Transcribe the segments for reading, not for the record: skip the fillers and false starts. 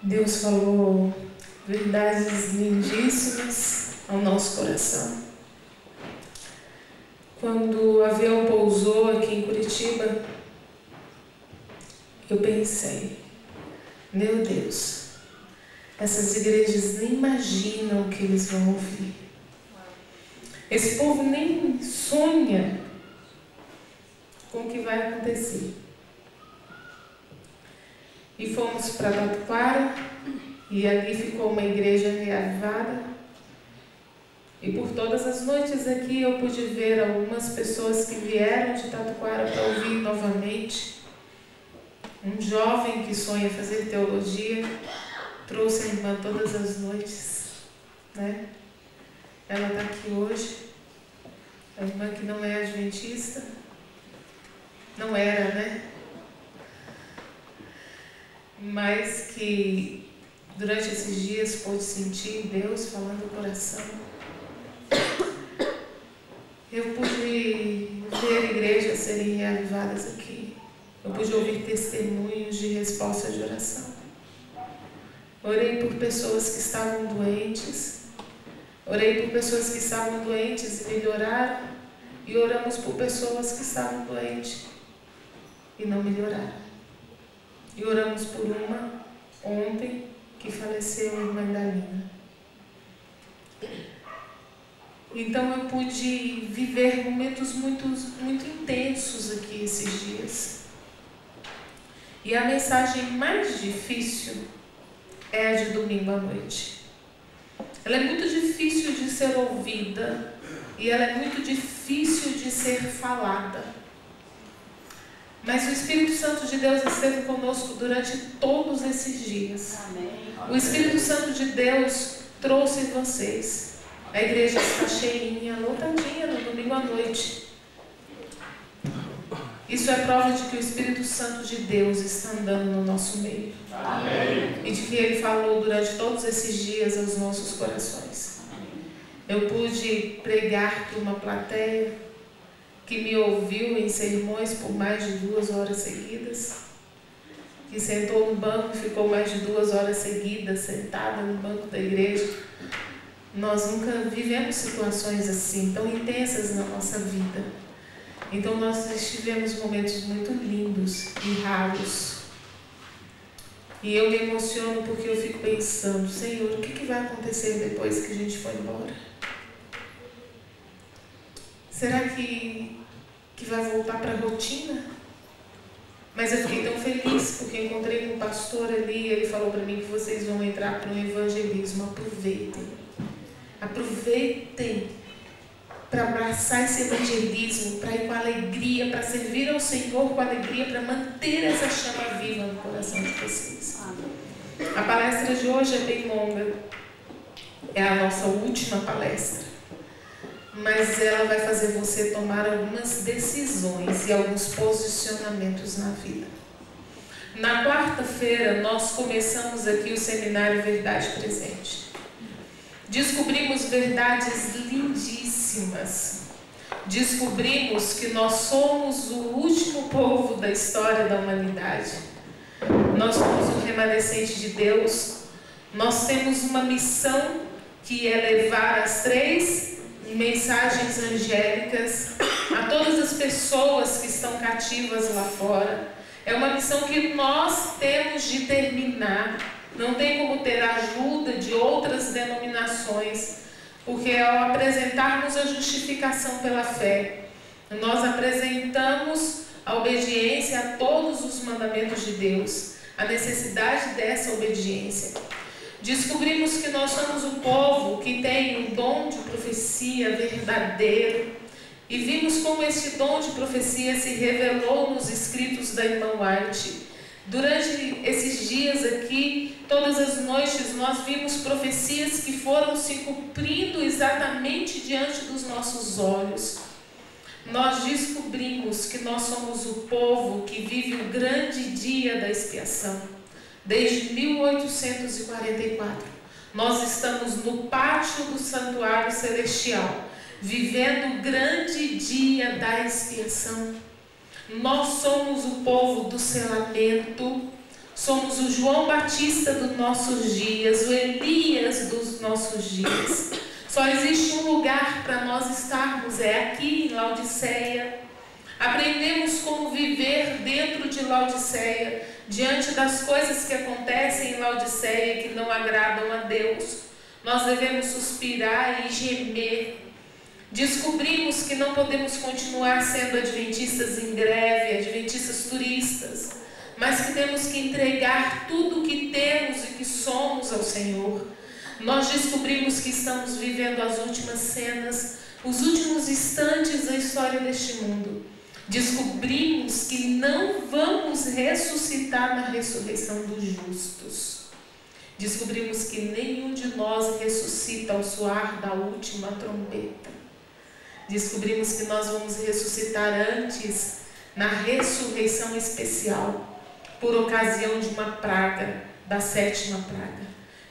Deus falou verdades lindíssimas ao nosso coração. Quando o avião pousou aqui em Curitiba, eu pensei, meu Deus, essas igrejas nem imaginam o que eles vão ouvir. Esse povo nem sonha com o que vai acontecer. E fomos para Tatuquara, e ali ficou uma igreja reavivada. E por todas as noites aqui eu pude ver algumas pessoas que vieram de Tatuquara para ouvir novamente. Um jovem que sonha fazer teologia trouxe a irmã todas as noites, né? Ela está aqui hoje. A irmã que não é adventista, não era, né? Mas que durante esses dias pôde sentir Deus falando no coração. Eu pude ver igrejas serem reavivadas aqui. Eu pude ouvir testemunhos de resposta de oração. Orei por pessoas que estavam doentes. Orei por pessoas que estavam doentes e melhoraram. E oramos por pessoas que estavam doentes e não melhoraram. E oramos por uma ontem que faleceu, a irmã Dalina. Então eu pude viver momentos muito intensos aqui esses dias. E a mensagem mais difícil é a de domingo à noite. Ela é muito difícil de ser ouvida e ela é muito difícil de ser falada. Mas o Espírito Santo de Deus esteve conosco durante todos esses dias. Amém. O Espírito Santo de Deus trouxe vocês. A igreja está cheinha, lotadinha no domingo à noite. Isso é prova de que o Espírito Santo de Deus está andando no nosso meio. Amém. E de que Ele falou durante todos esses dias aos nossos corações. Eu pude pregar para uma plateia que me ouviu em sermões por mais de 2 horas seguidas, que sentou no banco e ficou mais de 2 horas seguidas sentada no banco da igreja. Nós nunca vivemos situações assim, tão intensas na nossa vida. Então nós tivemos momentos muito lindos e raros. E eu me emociono porque eu fico pensando, Senhor, o que vai acontecer depois que a gente for embora? Será que vai voltar para a rotina? Mas eu fiquei tão feliz porque encontrei com um pastor ali e ele falou para mim que vocês vão entrar para um evangelismo. Aproveitem. Aproveitem para abraçar esse evangelismo, para ir com alegria, para servir ao Senhor com alegria, para manter essa chama viva no coração de vocês. A palestra de hoje é bem longa. É a nossa última palestra. Mas ela vai fazer você tomar algumas decisões e alguns posicionamentos na vida. Na quarta-feira, nós começamos aqui o seminário Verdade Presente. Descobrimos verdades lindíssimas. Descobrimos que nós somos o último povo da história da humanidade. Nós somos o remanescente de Deus. Nós temos uma missão que é levar as 3 mensagens angélicas a todas as pessoas que estão cativas lá fora. É uma missão que nós temos de terminar. Não tem como ter ajuda de outras denominações, porque ao apresentarmos a justificação pela fé, nós apresentamos a obediência a todos os mandamentos de Deus, a necessidade dessa obediência. Descobrimos que nós somos o povo que tem um dom de profecia verdadeiro e vimos como esse dom de profecia se revelou nos escritos da irmã White. Durante esses dias aqui, todas as noites, nós vimos profecias que foram se cumprindo exatamente diante dos nossos olhos. Nós descobrimos que nós somos o povo que vive o grande dia da expiação. Desde 1844, nós estamos no pátio do santuário celestial, vivendo o grande dia da expiação. Nós somos o povo do selamento, Somos o João Batista dos nossos dias, o Elias dos nossos dias. Só existe um lugar para nós estarmos, é aqui em Laodiceia. Aprendemos como viver dentro de Laodiceia, diante das coisas que acontecem em Laodiceia que não agradam a Deus. Nós devemos suspirar e gemer. Descobrimos que não podemos continuar sendo adventistas em greve, adventistas turistas, mas que temos que entregar tudo o que temos e que somos ao Senhor. Nós descobrimos que estamos vivendo as últimas cenas, os últimos instantes da história deste mundo. Descobrimos que não vamos ressuscitar na ressurreição dos justos. Descobrimos que nenhum de nós ressuscita ao soar da última trombeta. Descobrimos que nós vamos ressuscitar antes, na ressurreição especial, por ocasião de uma praga, da 7ª praga.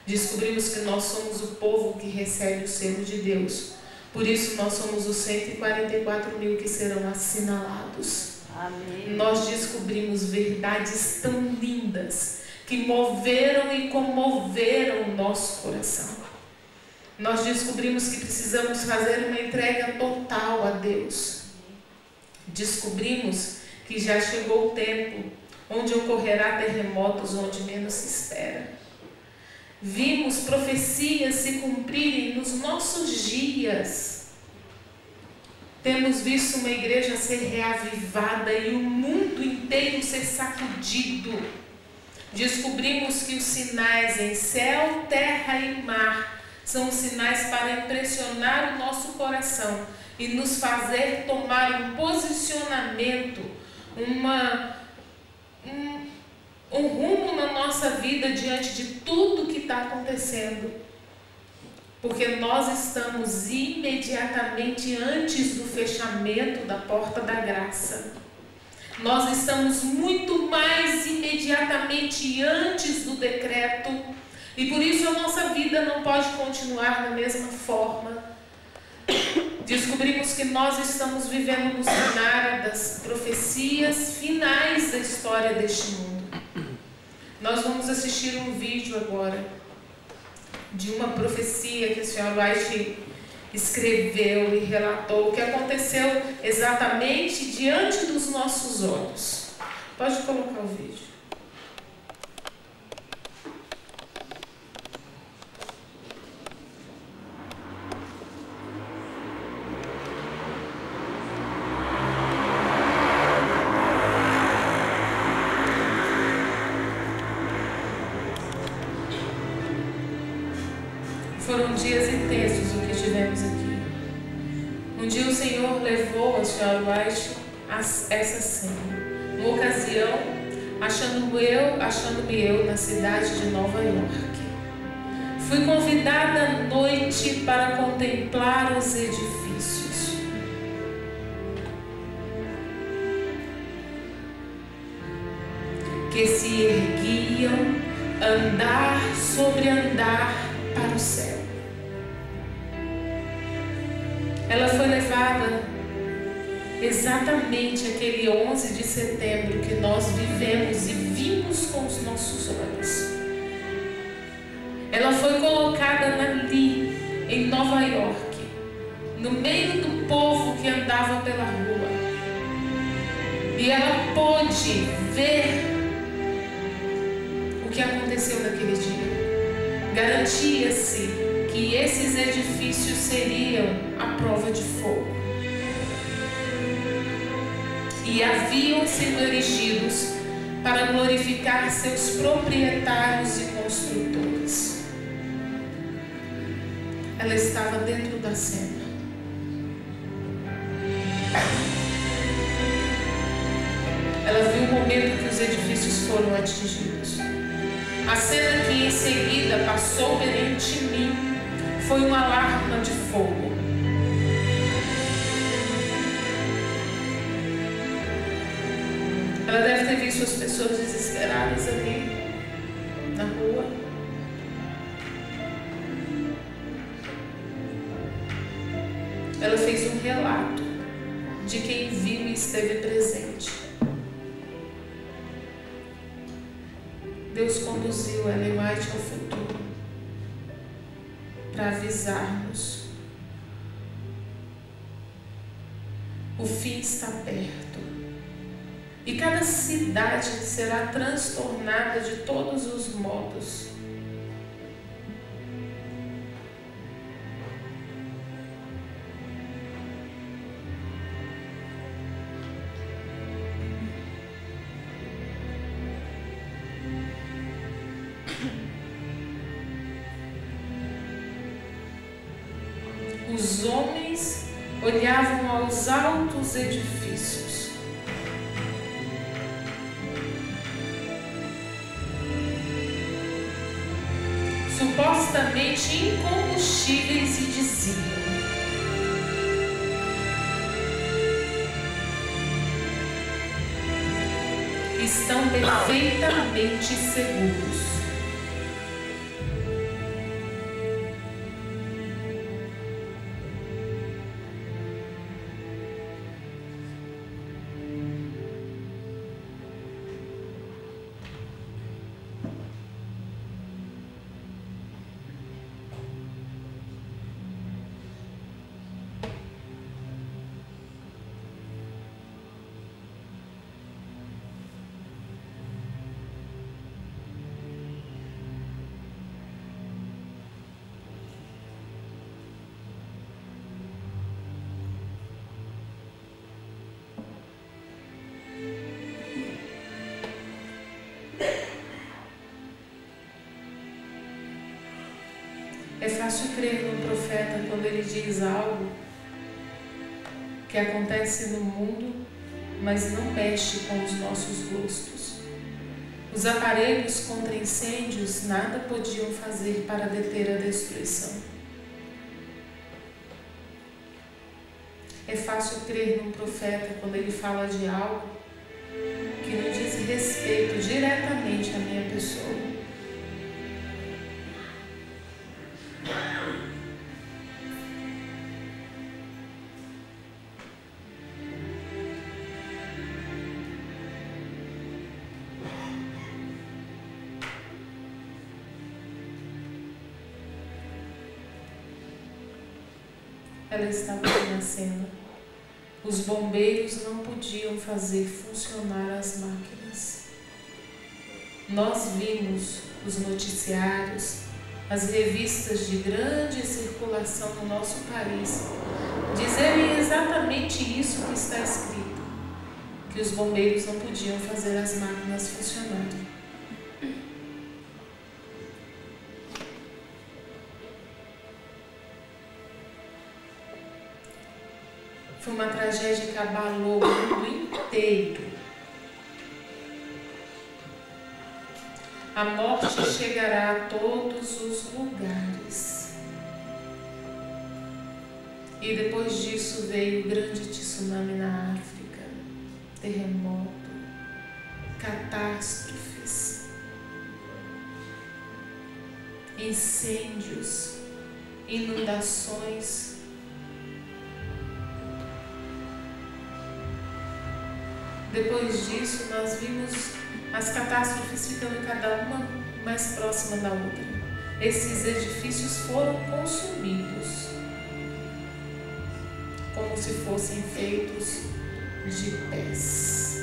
Descobrimos que nós somos o povo que recebe o selo de Deus. Por isso nós somos os 144 mil que serão assinalados. Amém. Nós descobrimos verdades tão lindas que moveram e comoveram o nosso coração. Nós descobrimos que precisamos fazer uma entrega total a Deus. Descobrimos que já chegou o tempo onde ocorrerá terremotos onde menos se espera. Vimos profecias se cumprirem nos nossos dias. Temos visto uma igreja ser reavivada e o mundo inteiro ser sacudido. Descobrimos que os sinais em céu, terra e mar são sinais para impressionar o nosso coração e nos fazer tomar um posicionamento, um rumo na nossa vida diante de tudo que está acontecendo. Porque nós estamos imediatamente antes do fechamento da porta da graça. Nós estamos muito mais imediatamente antes do decreto. E por isso a nossa vida não pode continuar da mesma forma. Descobrimos que nós estamos vivendo no cenário das profecias finais da história deste mundo. Nós vamos assistir um vídeo agora de uma profecia que a senhora White escreveu e relatou, que aconteceu exatamente diante dos nossos olhos. Pode colocar o vídeo. Foram dias intensos o que tivemos aqui. Um dia o Senhor levou a senhora White a essa cena. Uma ocasião, achando-me eu na cidade de Nova York. Fui convidada à noite para contemplar os edifícios. Que se erguiam, andar sobre andar para o céu. Ela foi levada exatamente aquele 11 de setembro que nós vivemos e vimos com os nossos olhos. Ela foi colocada ali, em Nova York, no meio do povo que andava pela rua. E ela pôde ver o que aconteceu naquele dia. Garantia-se que esses edifícios seriam a prova de fogo. E haviam sido erigidos para glorificar seus proprietários e construtores. Ela estava dentro da cena. Ela viu o momento que os edifícios foram atingidos. A cena que em seguida passou perante mim foi uma alarma de fogo. Ela deve ter visto as pessoas desesperadas ali na rua. Ela fez um relato de quem viu e esteve presente. Deus conduziu Ellen White ao futuro para avisar-nos: o fim está perto. E cada cidade será transtornada de todos os modos. Os homens olhavam aos altos edifícios. Supostamente incombustíveis, e diziam: estão perfeitamente seguros. É fácil crer no profeta quando ele diz algo que acontece no mundo, mas não mexe com os nossos gostos. Os aparelhos contra incêndios nada podiam fazer para deter a destruição. É fácil crer num profeta quando ele fala de algo que não diz respeito diretamente à minha pessoa. Ela estava renascendo. Os bombeiros não podiam fazer funcionar as máquinas. Nós vimos os noticiários, as revistas de grande circulação no nosso país dizerem exatamente isso que está escrito, que os bombeiros não podiam fazer as máquinas funcionarem. Foi uma tragédia que abalou o mundo inteiro. A morte chegará a todos os lugares. E depois disso veio o grande tsunami na África, terremoto, catástrofes, incêndios, inundações. Depois disso, nós vimos as catástrofes ficando cada uma mais próxima da outra. Esses edifícios foram consumidos, como se fossem feitos de pés.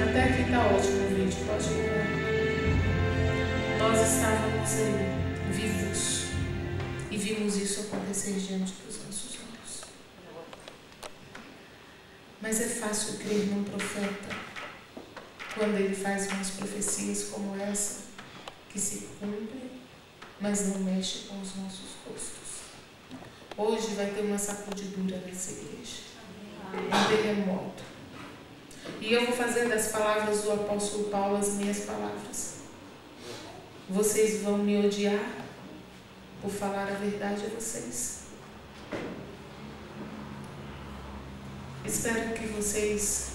Até aqui está ótimo o vídeo, pode ir. Nós estávamos ali, vivos, e vimos isso acontecer diante dos nossos olhos. Mas é fácil crer num profeta quando ele faz umas profecias como essa, que se cumprem, mas não mexe com os nossos gostos. Hoje vai ter uma sacudidura nessa igreja, um terremoto. E eu vou fazer das palavras do apóstolo Paulo as minhas palavras. Vocês vão me odiar por falar a verdade a vocês. Espero que vocês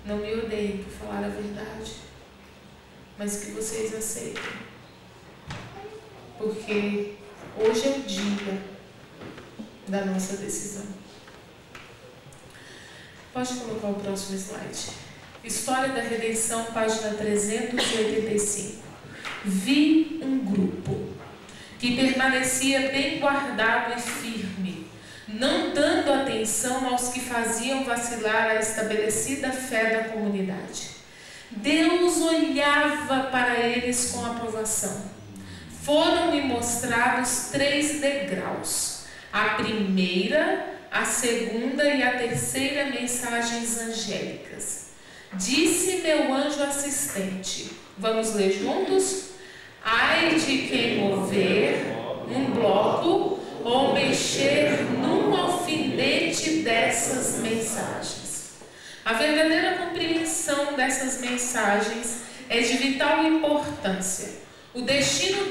não me odeiem por falar a verdade, mas que vocês aceitem. Porque hoje é o dia da nossa decisão. Pode colocar o próximo slide. História da Redenção, página 385. Vi um grupo que permanecia bem guardado e firme, não dando atenção aos que faziam vacilar a estabelecida fé da comunidade. Deus olhava para eles com aprovação. Foram-me mostrados 3 degraus: a primeira, a segunda e a terceira mensagens angélicas. Disse meu anjo assistente, vamos ler juntos? Ai de quem mover um bloco ou mexer num alfinete dessas mensagens. A verdadeira compreensão dessas mensagens é de vital importância. O destino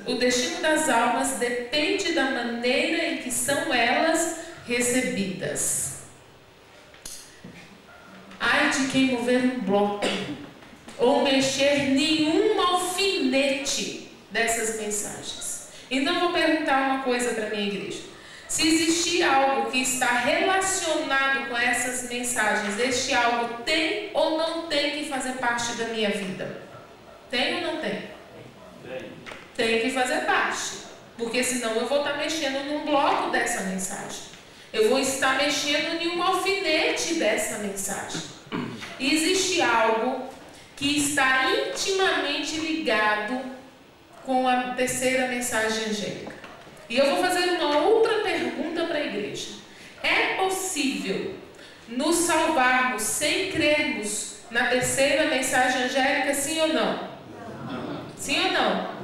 o destino das almas depende da maneira em que são elas recebidas. Ai de quem mover um bloco ou mexer nenhum alfinete dessas mensagens. Então eu vou perguntar uma coisa para a minha igreja. Se existir algo que está relacionado com essas mensagens, este algo tem ou não tem que fazer parte da minha vida? Tem ou não tem? Tem que fazer parte. Porque senão eu vou estar mexendo num bloco dessa mensagem. Eu vou estar mexendo em um alfinete dessa mensagem. E existe algo que está intimamente ligado com a terceira mensagem angélica. E eu vou fazer uma outra pergunta para a igreja. É possível nos salvarmos sem crermos na terceira mensagem angélica, sim ou não? Sim ou não?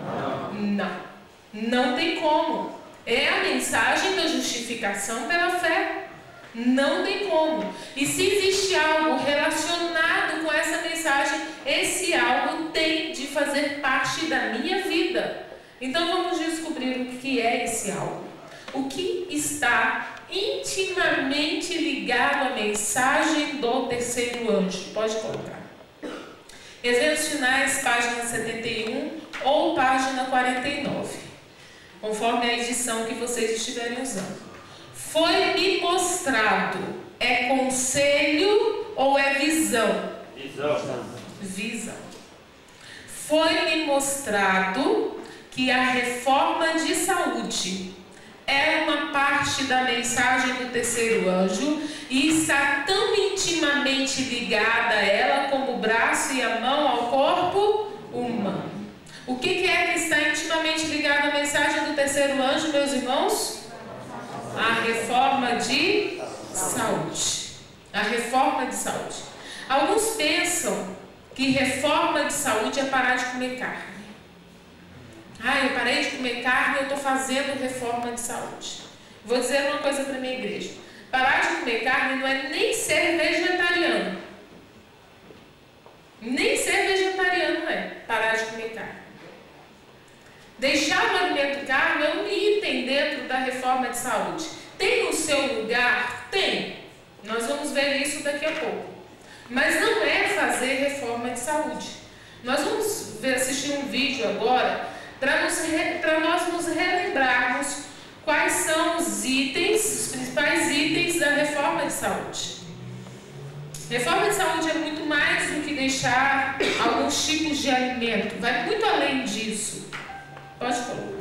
Não. Não tem como. É a mensagem da justificação pela fé. Não tem como. E se existe algo relacionado com essa mensagem, esse algo tem de fazer parte da minha vida. Então vamos descobrir o que é esse algo. O que está intimamente ligado à mensagem do terceiro anjo? Pode colocar. Eventos finais, página 71 ou página 49, conforme a edição que vocês estiverem usando. Foi-me mostrado. É conselho ou é visão? Visão. Foi-me mostrado que a reforma de saúde é uma parte da mensagem do terceiro anjo e está tão intimamente ligada a ela como o braço e a mão ao corpo humano. O que é que está intimamente ligado à mensagem do terceiro anjo, meus irmãos? A reforma de saúde. A reforma de saúde. Alguns pensam que reforma de saúde é parar de comer carne. Eu parei de comer carne e eu estou fazendo reforma de saúde. Vou dizer uma coisa para a minha igreja. Parar de comer carne não é nem ser vegetariano. Nem ser vegetariano é parar de comer carne. Deixar o alimento carne é um item dentro da reforma de saúde. Tem o seu lugar? Tem. Nós vamos ver isso daqui a pouco. Mas não é fazer reforma de saúde. Nós vamos assistir um vídeo agora para nós nos relembrarmos quais são os principais itens da reforma de saúde. Reforma de saúde é muito mais do que deixar alguns tipos de alimento. Vai muito além disso. Pode colocar.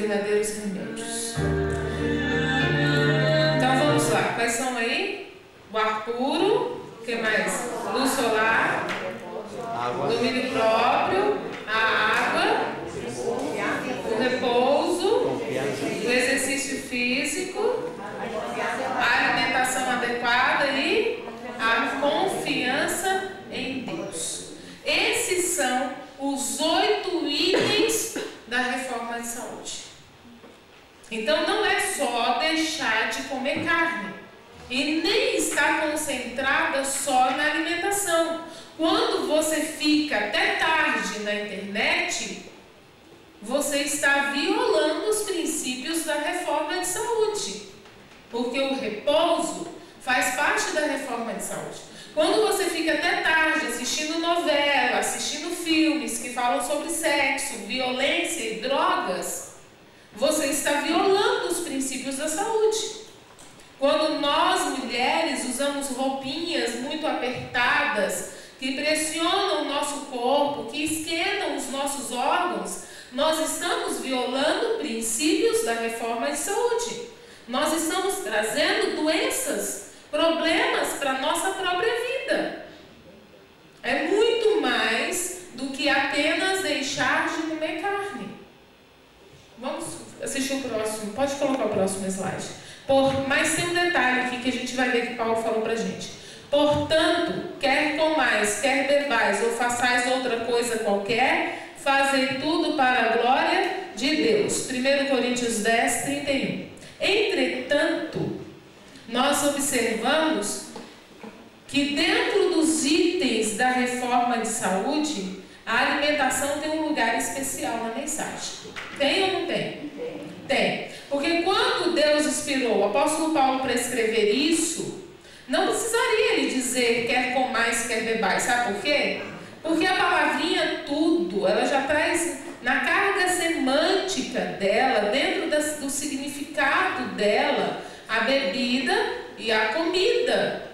verdadeiros remédios. Então vamos lá, quais são aí? O ar puro, o que mais? Luz solar, domínio próprio, a água, o repouso, o exercício físico, a alimentação adequada e a confiança em Deus. Esses são os 8 itens da reforma de saúde. Então não é só deixar de comer carne e nem estar concentrada só na alimentação. Quando você fica até tarde na internet, você está violando os princípios da reforma de saúde, porque o repouso faz parte da reforma de saúde. Quando você fica até tarde assistindo novela, assistindo filmes que falam sobre sexo, violência e drogas, você está violando os princípios da saúde. Quando nós, mulheres, usamos roupinhas muito apertadas, que pressionam o nosso corpo, que esquentam os nossos órgãos, nós estamos violando princípios da reforma de saúde. Nós estamos trazendo doenças, problemas para a nossa própria vida. É muito mais do que apenas deixar de comer carne. Vamos assistir o próximo. Pode colocar o próximo slide. Mas tem um detalhe aqui que a gente vai ver que Paulo falou para a gente. Portanto, quer comais, quer bebais ou façais outra coisa qualquer, fazei tudo para a glória de Deus. 1 Coríntios 10, 31. Entretanto, nós observamos que dentro dos itens da reforma de saúde, a alimentação tem um lugar especial na mensagem. Tem ou não tem? Tem. Porque quando Deus inspirou o apóstolo Paulo para escrever isso, não precisaria ele dizer quer comais, quer bebais. Sabe por quê? Porque a palavrinha tudo, ela já traz na carga semântica dela, dentro do significado dela, a bebida e a comida.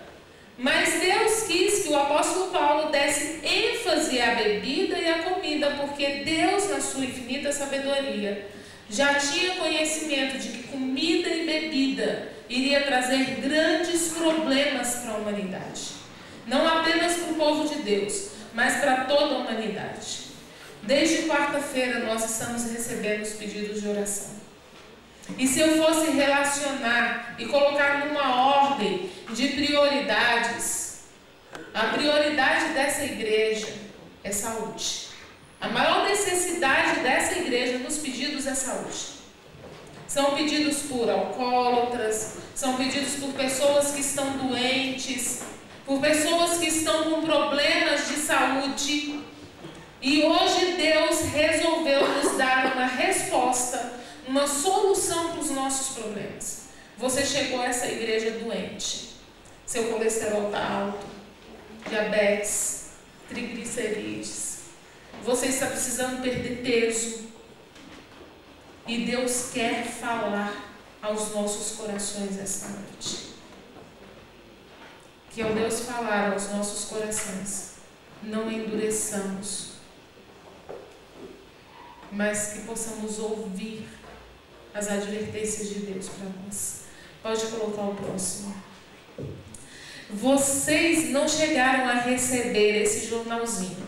Mas Deus quis que o apóstolo Paulo desse ênfase à bebida e à comida, porque Deus, na sua infinita sabedoria, já tinha conhecimento de que comida e bebida iria trazer grandes problemas para a humanidade. Não apenas para o povo de Deus, mas para toda a humanidade. Desde quarta-feira nós estamos recebendo os pedidos de oração. E se eu fosse relacionar e colocar numa ordem de prioridades, a prioridade dessa igreja é saúde. A maior necessidade dessa igreja nos pedidos é saúde. São pedidos por alcoólatras, são pedidos por pessoas que estão doentes, por pessoas que estão com problemas de saúde. E hoje Deus resolveu nos dar uma resposta, uma solução para os nossos problemas. Você chegou a essa igreja doente. Seu colesterol está alto, diabetes, triglicerídeos. Você está precisando perder peso. E Deus quer falar aos nossos corações esta noite. Que ao Deus falar aos nossos corações, não endureçamos, mas que possamos ouvir as advertências de Deus para nós. Pode colocar o próximo. Vocês não chegaram a receber esse jornalzinho,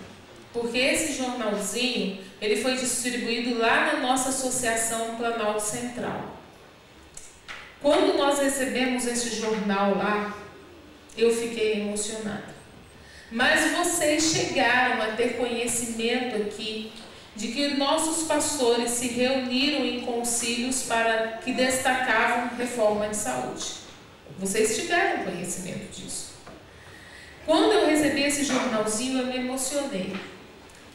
porque esse jornalzinho, ele foi distribuído lá na nossa associação Planalto Central. Quando nós recebemos esse jornal lá, eu fiquei emocionada. Mas vocês chegaram a ter conhecimento aqui de que nossos pastores se reuniram em concílios para que destacavam reforma de saúde. Vocês tiveram conhecimento disso. Quando eu recebi esse jornalzinho, eu me emocionei.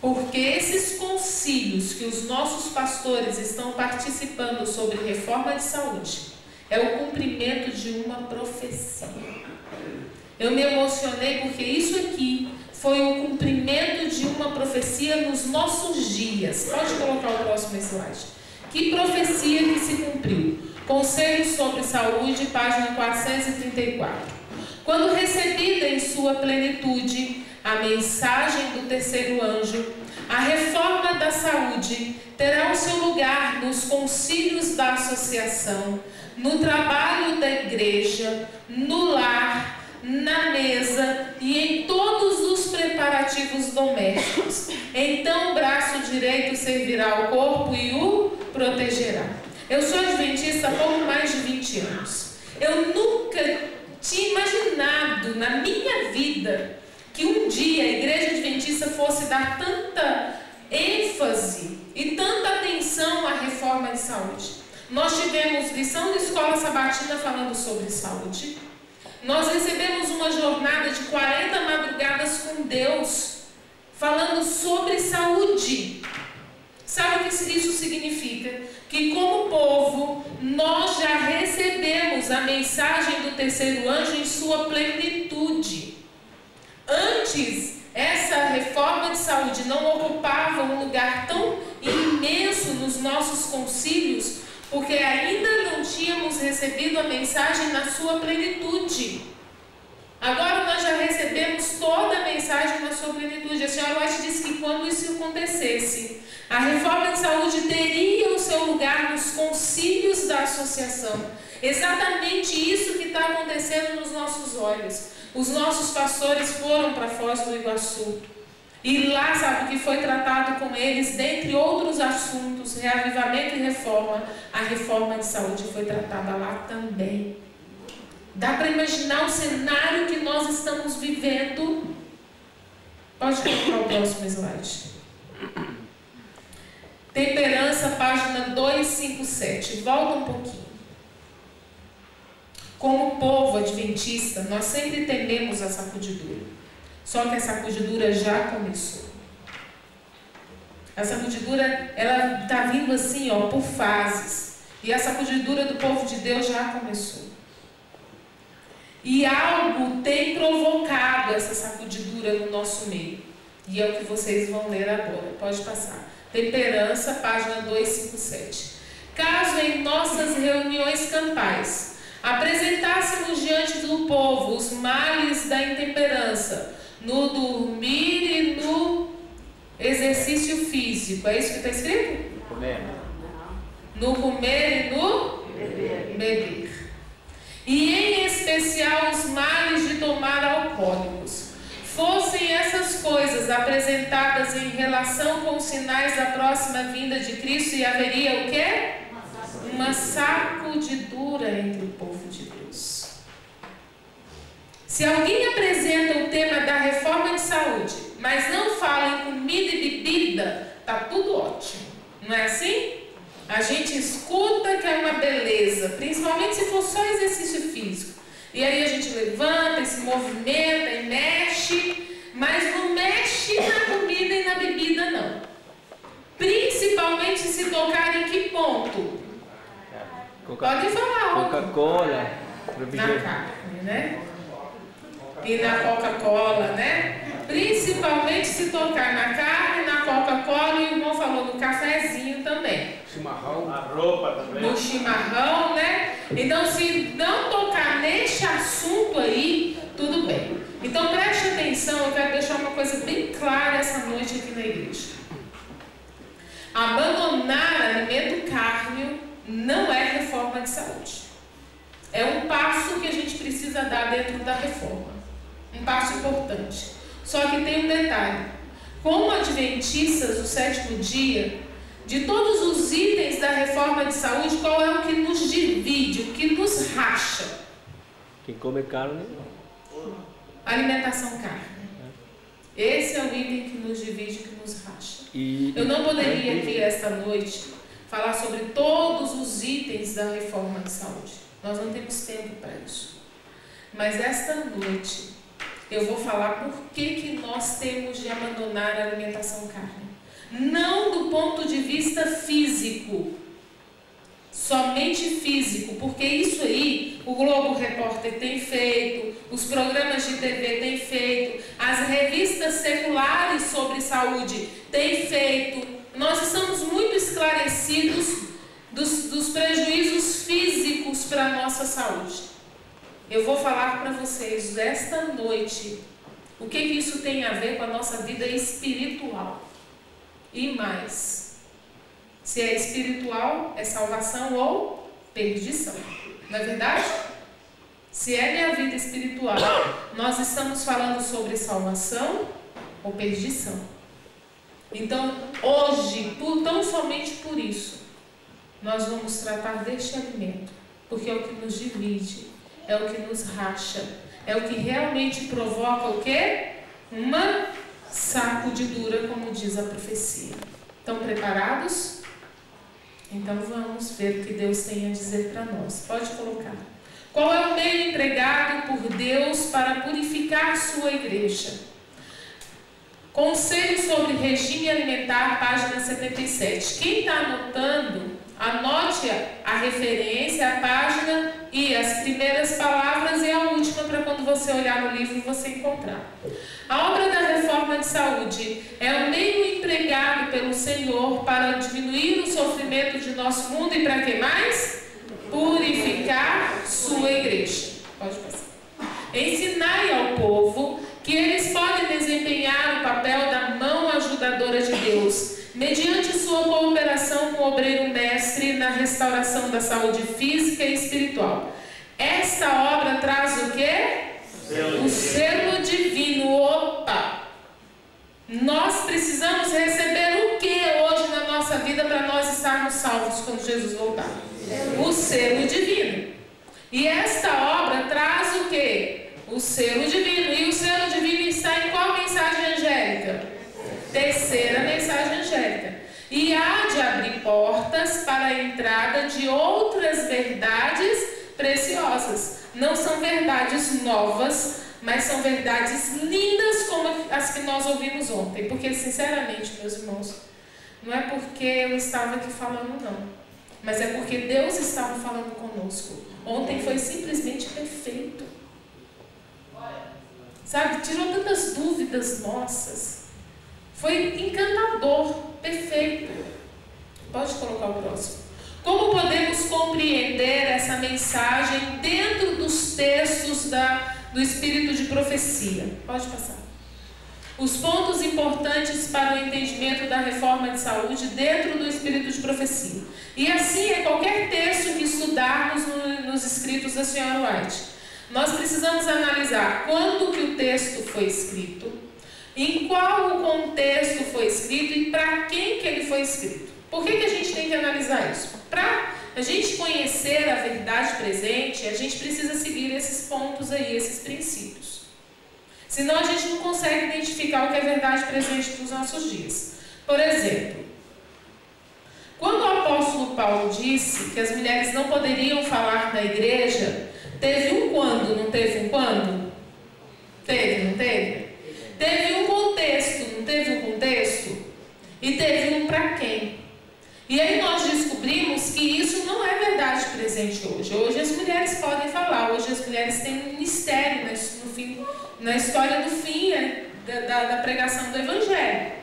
Porque esses concílios que os nossos pastores estão participando sobre reforma de saúde é o cumprimento de uma profecia. Eu me emocionei porque isso aqui foi o cumprimento de uma profecia nos nossos dias. Pode colocar o próximo slide. Que profecia que se cumpriu? Conselho sobre Saúde, página 434. Quando recebida em sua plenitude, a a mensagem do terceiro anjo, a reforma da saúde terá o seu lugar nos concílios da associação, no trabalho da igreja, no lar, na mesa e em todos os preparativos domésticos. Então o braço direito servirá ao corpo e o protegerá. Eu sou adventista há pouco mais de 20 anos. Eu nunca tinha imaginado na minha vida que um dia a igreja adventista fosse dar tanta ênfase e tanta atenção à reforma de saúde. Nós tivemos lição de escola sabatina falando sobre saúde. Nós recebemos uma jornada de 40 madrugadas com Deus, falando sobre saúde. Sabe o que isso significa? Que como povo, nós já recebemos a mensagem do terceiro anjo em sua plenitude. Antes, essa reforma de saúde não ocupava um lugar tão imenso nos nossos concílios, porque ainda não tínhamos recebido a mensagem na sua plenitude. Agora nós já recebemos toda a mensagem na sua plenitude. A senhora White disse que quando isso acontecesse, a reforma de saúde teria o seu lugar nos concílios da associação. Exatamente isso que está acontecendo nos nossos olhos. Os nossos pastores foram para Foz do Iguaçu. E lá, sabe o que foi tratado com eles? Dentre outros assuntos, reavivamento e reforma, a reforma de saúde foi tratada lá também. Dá para imaginar o cenário que nós estamos vivendo? Pode colocar o próximo slide. Temperança, página 257. Volta um pouquinho. Como povo adventista, nós sempre tememos a sacudidura. Só que a sacudidura já começou. A sacudidura, ela está vindo assim, ó, por fases. E a sacudidura do povo de Deus já começou. E algo tem provocado essa sacudidura no nosso meio. E é o que vocês vão ler agora. Pode passar. Temperança, página 257. Caso em nossas reuniões campais apresentássemos diante do povo os males da intemperança, no dormir e no exercício físico. É isso que está escrito? No comer e no beber. E em especial os males de tomar alcoólicos. Fossem essas coisas apresentadas em relação com os sinais da próxima vinda de Cristo, e haveria o quê? Uma sacudidura entre o povo de Deus. Se alguém apresenta o tema da reforma de saúde, mas não fala em comida e bebida, tá tudo ótimo. Não é assim? A gente escuta que é uma beleza, principalmente se for só exercício físico. E aí a gente levanta, se movimenta e mexe, mas não mexe na comida e na bebida, não. Principalmente se tocar em que ponto? Pode falar. Coca-Cola. Na carne, né? E na Coca-Cola, né? Principalmente se tocar na carne, na Coca-Cola, e o irmão falou no cafezinho também. Chimarrão, na roupa também. No chimarrão, né? Então, se não tocar neste assunto aí, tudo bem. Então, preste atenção, eu quero deixar uma coisa bem clara essa noite aqui na igreja. Abandonar alimento cárneo não é reforma de saúde. É um passo que a gente precisa dar dentro da reforma. Um passo importante. Só que tem um detalhe. Como adventistas do sétimo dia, de todos os itens da reforma de saúde, qual é o que nos divide, o que nos racha? Quem come carne? Alimentação carne. Esse é o item que nos divide, que nos racha. Eu não poderia aqui esta noite falar sobre todos os itens da reforma de saúde. Nós não temos tempo para isso. Mas esta noite eu vou falar por que nós temos de abandonar a alimentação carne. Não do ponto de vista físico, somente físico, porque isso aí o Globo Repórter tem feito, os programas de TV têm feito, as revistas seculares sobre saúde têm feito. Nós estamos muito esclarecidos dos prejuízos físicos para a nossa saúde. Eu vou falar para vocês esta noite O que isso tem a ver com a nossa vida espiritual? E mais, se é espiritual, é salvação ou perdição. Não é verdade? Se é minha vida espiritual, nós estamos falando sobre salvação ou perdição. Então, hoje, tão somente por isso, nós vamos tratar deste alimento, porque é o que nos divide, é o que nos racha, é o que realmente provoca o quê? Uma sacudidura, como diz a profecia. Estão preparados? Então vamos ver o que Deus tem a dizer para nós. Pode colocar. Qual é o meio empregado por Deus para purificar sua igreja? Conselho sobre regime alimentar, página 77. Quem está anotando, anote a referência, a página e as primeiras palavras e a última para quando você olhar no livro você encontrar. A obra da reforma de saúde é o meio empregado pelo Senhor para diminuir o sofrimento de nosso mundo e para que mais? Purificar sua igreja. Pode passar. Ensinai ao povo que eles podem desempenhar o papel da mão ajudadora de Deus, mediante sua cooperação com o obreiro mestre na restauração da saúde física e espiritual. Esta obra traz o quê? O selo divino. Opa! Nós precisamos receber o que hoje na nossa vida para nós estarmos salvos quando Jesus voltar? O selo divino. E esta obra traz o que? O selo divino. E o selo divino está em qual mensagem angélica? Terceira mensagem angélica. E há de abrir portas para a entrada de outras verdades preciosas. Não são verdades novas, mas são verdades lindas como as que nós ouvimos ontem. Porque, sinceramente, meus irmãos, não é porque eu estava aqui falando, não. Mas é porque Deus estava falando conosco. Ontem foi simplesmente perfeito. Sabe, tirou tantas dúvidas nossas. Foi encantador, perfeito. Pode colocar o próximo. Como podemos compreender essa mensagem dentro dos textos do Espírito de Profecia? Pode passar. Os pontos importantes para o entendimento da reforma de saúde dentro do Espírito de Profecia. E assim é qualquer texto que estudarmos nos escritos da Senhora White. Nós precisamos analisar quando que o texto foi escrito, em qual o contexto foi escrito e para quem que ele foi escrito. Por que a gente tem que analisar isso? Para a gente conhecer a verdade presente, a gente precisa seguir esses pontos aí, esses princípios. Senão a gente não consegue identificar o que é verdade presente para os nossos dias. Por exemplo, quando o apóstolo Paulo disse que as mulheres não poderiam falar na igreja, teve um quando, não teve um quando? Teve, não teve? Teve um contexto, não teve um contexto? E teve um para quem? E aí nós descobrimos que isso não é verdade presente hoje. Hoje as mulheres podem falar, hoje as mulheres têm um ministério no fim, na história do fim da pregação do Evangelho.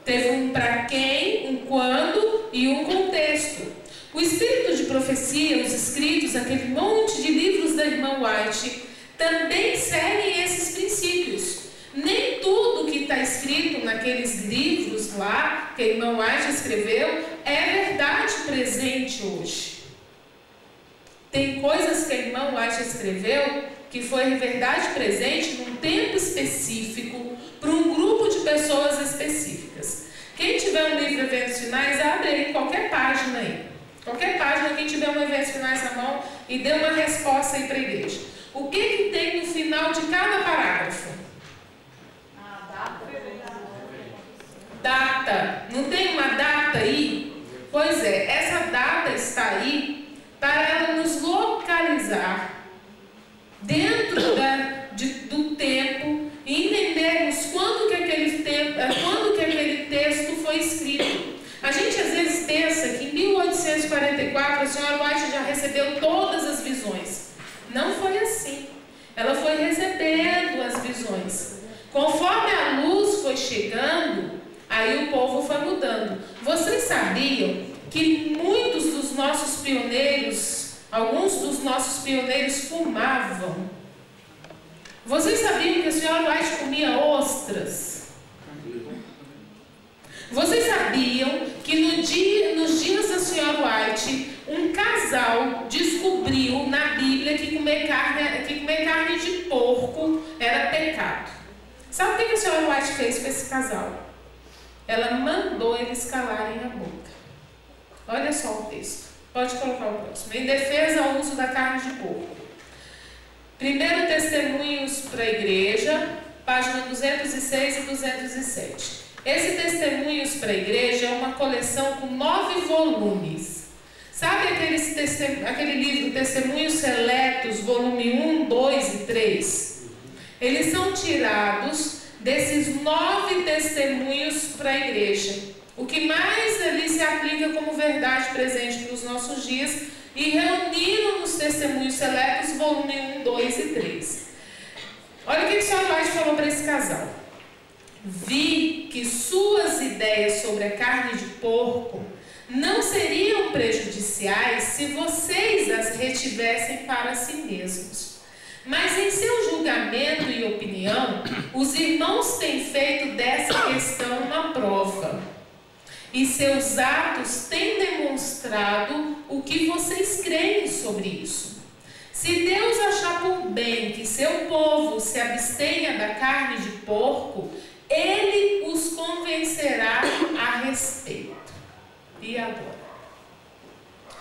Teve um para quem, um quando e um contexto. O Espírito de Profecia, os escritos, aquele monte de livros da irmã White, também seguem esses princípios. Nem tudo que está escrito naqueles livros lá, que a irmã White escreveu, é verdade presente hoje. Tem coisas que a irmã White escreveu que foi verdade presente num tempo específico, para um grupo de pessoas específicas. Quem tiver um livro Eventos Finais, abre aí qualquer página aí. Qualquer página, quem tiver um Eventos Finais na mão e dê uma resposta aí para a igreja. O que tem no final de cada parágrafo? Data. Não tem uma data aí? Pois é, essa data está aí para ela nos localizar dentro do tempo e entendermos quando que aquele texto foi escrito. A gente às vezes pensa que em 1844 a senhora White já recebeu todas as visões. Não foi assim. Ela foi recebendo as visões. Conforme a luz foi chegando, aí o povo foi mudando. Vocês sabiam que muitos dos nossos pioneiros, alguns dos nossos pioneiros fumavam? Vocês sabiam que a senhora White comia ostras? Vocês sabiam que nos dias da senhora White, um casal descobriu na Bíblia que comer carne de porco era pecado? Sabe o que a senhora White fez com esse casal? Ela mandou eles calarem a boca. Olha só o texto. Pode colocar o próximo. Em defesa ao uso da carne de porco. Primeiro Testemunhos para a Igreja, página 206 e 207. Esse Testemunhos para a Igreja é uma coleção com 9 volumes. Sabe aquele livro Testemunhos Seletos, volume 1, 2 e 3? Eles são tirados desses 9 testemunhos para a igreja. O que mais ali se aplica como verdade presente para os nossos dias, e reuniram nos Testemunhos Seletos, volume 1, 2 e 3. Olha o que o Sr. White falou para esse casal. Vi que suas ideias sobre a carne de porco não seriam prejudiciais se vocês as retivessem para si mesmos. Mas em seu julgamento e opinião, os irmãos têm feito dessa questão uma prova. E seus atos têm demonstrado o que vocês creem sobre isso. Se Deus achar por bem que seu povo se abstenha da carne de porco, Ele os convencerá a respeito. E agora?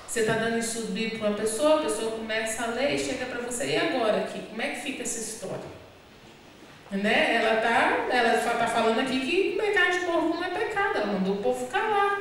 Você está dando isso para uma pessoa, a pessoa começa a ler e chega para você, e agora aqui? Como é que fica essa história? Né? Ela tá falando aqui que comer carne de porco não é pecado, ela mandou o povo calar.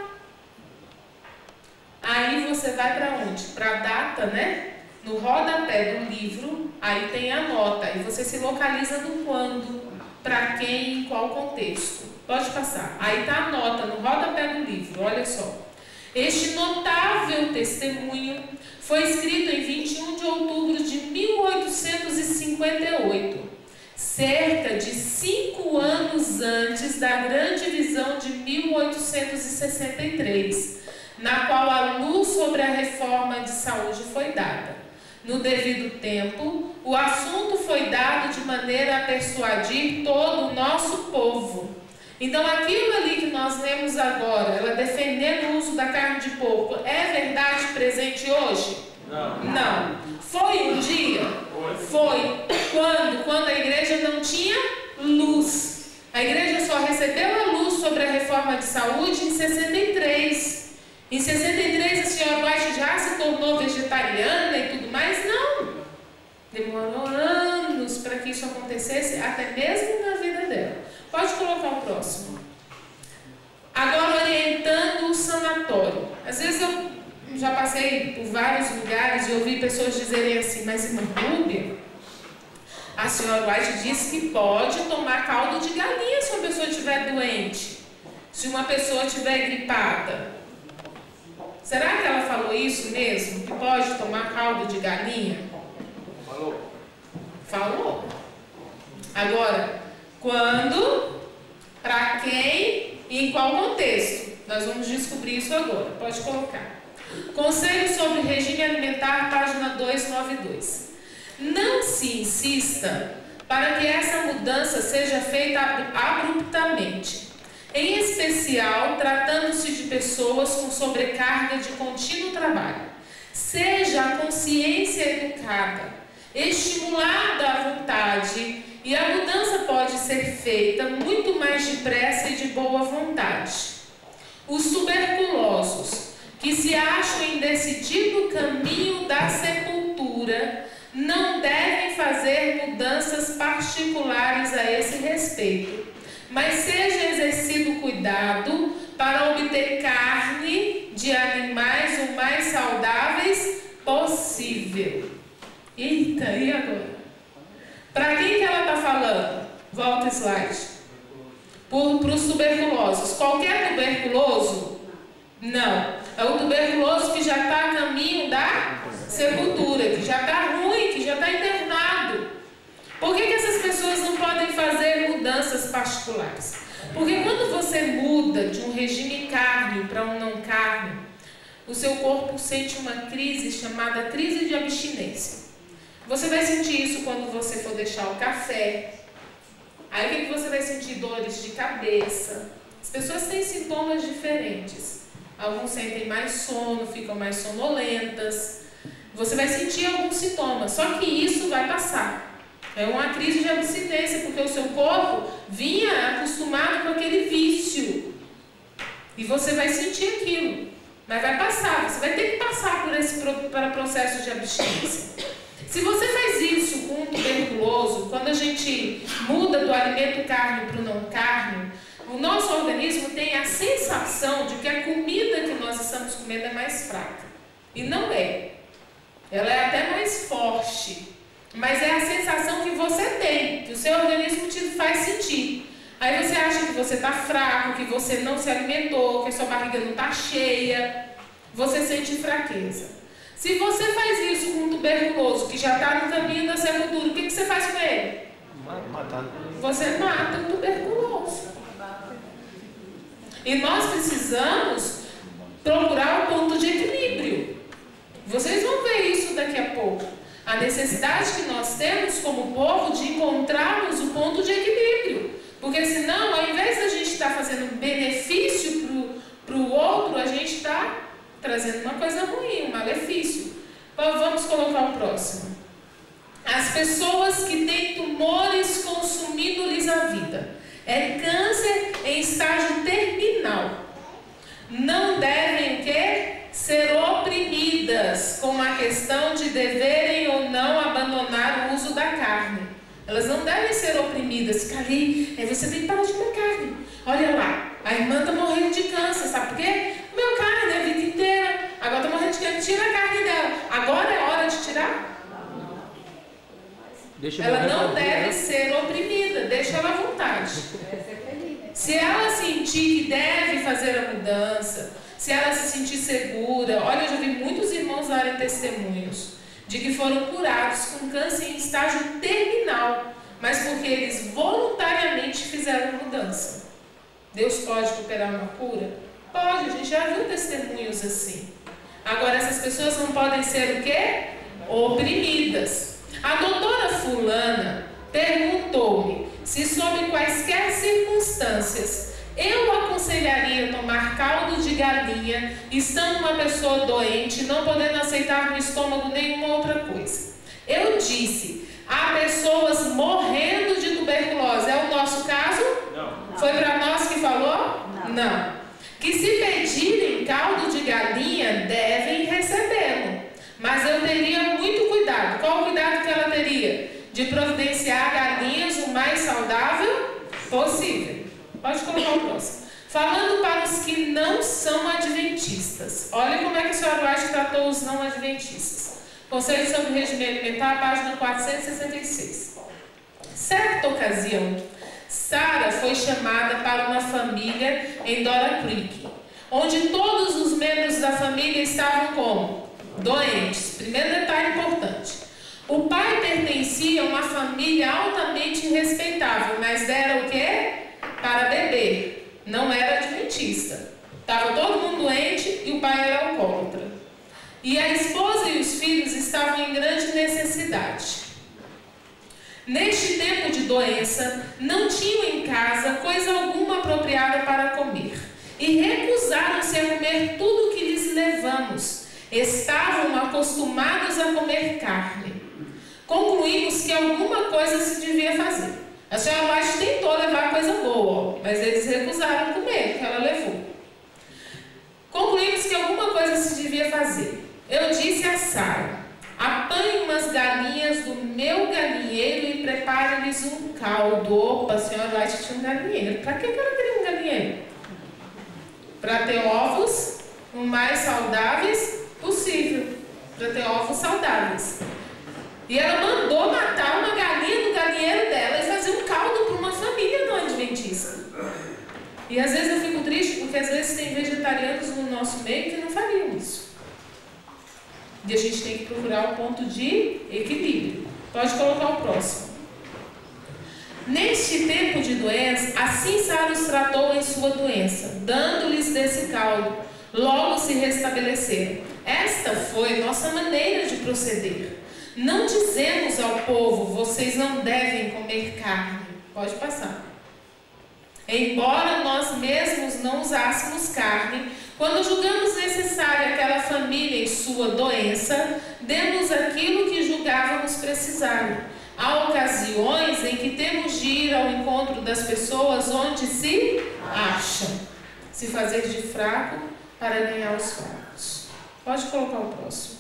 Aí você vai para onde? Para a data, né? No rodapé do livro, aí tem a nota, aí você se localiza no quando, para quem, em qual contexto. Pode passar. Aí está a nota no rodapé do livro, olha só. Este notável testemunho foi escrito em 21 de outubro de 1858, cerca de 5 anos antes da grande visão de 1863, na qual a luz sobre a reforma de saúde foi dada. No devido tempo, o assunto foi dado de maneira a persuadir todo o nosso povo. Então, aquilo ali que nós lemos agora, ela defendendo o uso da carne de porco, é verdade presente hoje? Não. Não. Foi um dia? Foi. Quando? Quando a igreja não tinha luz. A igreja só recebeu a luz sobre a reforma de saúde em 63. Em 63 a senhora White já se tornou vegetariana e tudo mais? Não. Demorou anos para que isso acontecesse, até mesmo na vida dela. Pode colocar o próximo. Agora, orientando o sanatório. Às vezes eu já passei por vários lugares e ouvi pessoas dizerem assim, mas irmã Rúbia, a senhora White disse que pode tomar caldo de galinha se uma pessoa estiver doente, se uma pessoa estiver gripada. Será que ela falou isso mesmo? Que pode tomar caldo de galinha? Falou. Falou. Agora, quando, para quem e em qual contexto? Nós vamos descobrir isso agora. Pode colocar. Conselho sobre regime alimentar, página 292. Não se insista para que essa mudança seja feita abruptamente. Em especial, tratando-se de pessoas com sobrecarga de contínuo trabalho. Seja a consciência educada, estimulada à vontade, e a mudança pode ser feita muito mais depressa e de boa vontade. Os tuberculosos, que se acham em decidido caminho da sepultura, não devem fazer mudanças particulares a esse respeito, mas seja exercido cuidado para obter carne de animais o mais saudáveis possível. Eita, e agora? Para quem que ela está falando? Volta o slide. Para os tuberculosos. Qualquer tuberculoso? Não. É o tuberculoso que já está a caminho da sepultura, que já está ruim, que já está internado. Por que essas pessoas não podem fazer mudanças particulares? Porque quando você muda de um regime carne para um não carne, o seu corpo sente uma crise chamada crise de abstinência. Você vai sentir isso quando você for deixar o café. Aí o que você vai sentir? Dores de cabeça. As pessoas têm sintomas diferentes. Alguns sentem mais sono, ficam mais sonolentas. Você vai sentir alguns sintomas, só que isso vai passar. É uma crise de abstinência, porque o seu corpo vinha acostumado com aquele vício. E você vai sentir aquilo, mas vai passar. Você vai ter que passar por esse processo de abstinência. Se você faz isso com um tuberculoso, quando a gente muda do alimento carne para o não carne, o nosso organismo tem a sensação de que a comida que nós estamos comendo é mais fraca. E não é. Ela é até mais forte. Mas é a sensação que você tem, que o seu organismo te faz sentir. Aí você acha que você está fraco, que você não se alimentou, que a sua barriga não está cheia. Você sente fraqueza. Se você faz isso com um tuberculoso que já está no caminho da sepultura, o que você faz com ele? Você mata o tuberculoso. E nós precisamos procurar o ponto de equilíbrio. Vocês vão ver isso daqui a pouco. A necessidade que nós temos como povo de encontrarmos o ponto de equilíbrio. Porque senão, ao invés da gente estar fazendo benefício para o outro, a gente está trazendo uma coisa ruim, um malefício. Então, vamos colocar o próximo. As pessoas que têm tumores consumindo-lhes a vida. É câncer em estágio terminal. Não devem o quê? Ser oprimidas com a questão de deverem ou não abandonar o uso da carne. Elas não devem ser oprimidas. Fica ali, você tem que parar de comer carne. Olha lá, a irmã está morrendo de câncer, sabe por quê? Comeu carne a vida inteira. Agora está morrendo de câncer, tira a carne dela. Agora é hora de tirar? Ela não deve ser oprimida, deixa ela à vontade. Se ela sentir que deve fazer a mudança, se ela se sentir segura, olha, eu já vi muitos irmãos darem testemunhos de que foram curados com câncer em estágio terminal, mas porque eles voluntariamente fizeram a mudança. Deus pode operar uma cura? Pode, a gente já viu testemunhos assim. Agora, essas pessoas não podem ser o quê? Oprimidas. A doutora fulana perguntou-me se sob quaisquer circunstâncias eu aconselharia tomar caldo de galinha, estando uma pessoa doente, não podendo aceitar no estômago nenhuma outra coisa. Eu disse, há pessoas morrendo de tuberculose. É o nosso caso? Não. Foi para nós que falou? Não. Que se pedirem caldo de galinha, devem recebê-lo. Mas eu teria muito cuidado. Qual o cuidado que ela teria? De providenciar galinhas o mais saudável possível. Pode colocar o próximo. Falando para os que não são adventistas. Olha como é que a senhora White tratou os não adventistas. Conselho sobre o regime alimentar, página 466. Certa ocasião, Sarah foi chamada para uma família em Dora Creek, onde todos os membros da família estavam como? Doentes. Primeiro detalhe importante. O pai pertencia a uma família altamente respeitável, mas era o quê? Para beber. Não era adventista. Estava todo mundo doente e o pai era alcoólatra. E a esposa e os filhos estavam em grande necessidade. Neste tempo de doença, não tinham em casa coisa alguma apropriada para comer. E recusaram-se a comer tudo o que lhes levamos. Estavam acostumados a comer carne. Concluímos que alguma coisa se devia fazer. A senhora White tentou levar coisa boa, mas eles recusaram comer o que ela levou. Concluímos que alguma coisa se devia fazer. Eu disse a Sarah, apanhe umas galinhas do meu galinheiro e prepare-lhes um caldo. Opa, a senhora White tinha um galinheiro. Para que ela queria um galinheiro? Para ter ovos o mais saudáveis possível. Para ter ovos saudáveis. E ela mandou matar uma galinha do galinheiro dela e fazer um caldo para uma família não adventista. E às vezes eu fico triste porque às vezes tem vegetarianos no nosso meio que não fariam isso. E a gente tem que procurar o ponto de equilíbrio. Pode colocar o próximo. Neste tempo de doença, assim Sarah os tratou em sua doença, dando-lhes desse caldo. Logo se restabeleceram. Esta foi nossa maneira de proceder. Não dizemos ao povo, vocês não devem comer carne. Pode passar. Embora nós mesmos não usássemos carne, quando julgamos necessária aquela família em sua doença, demos aquilo que julgávamos precisar. Há ocasiões em que temos de ir ao encontro das pessoas onde se acham, se fazer de fraco para ganhar os fracos. Pode colocar o próximo.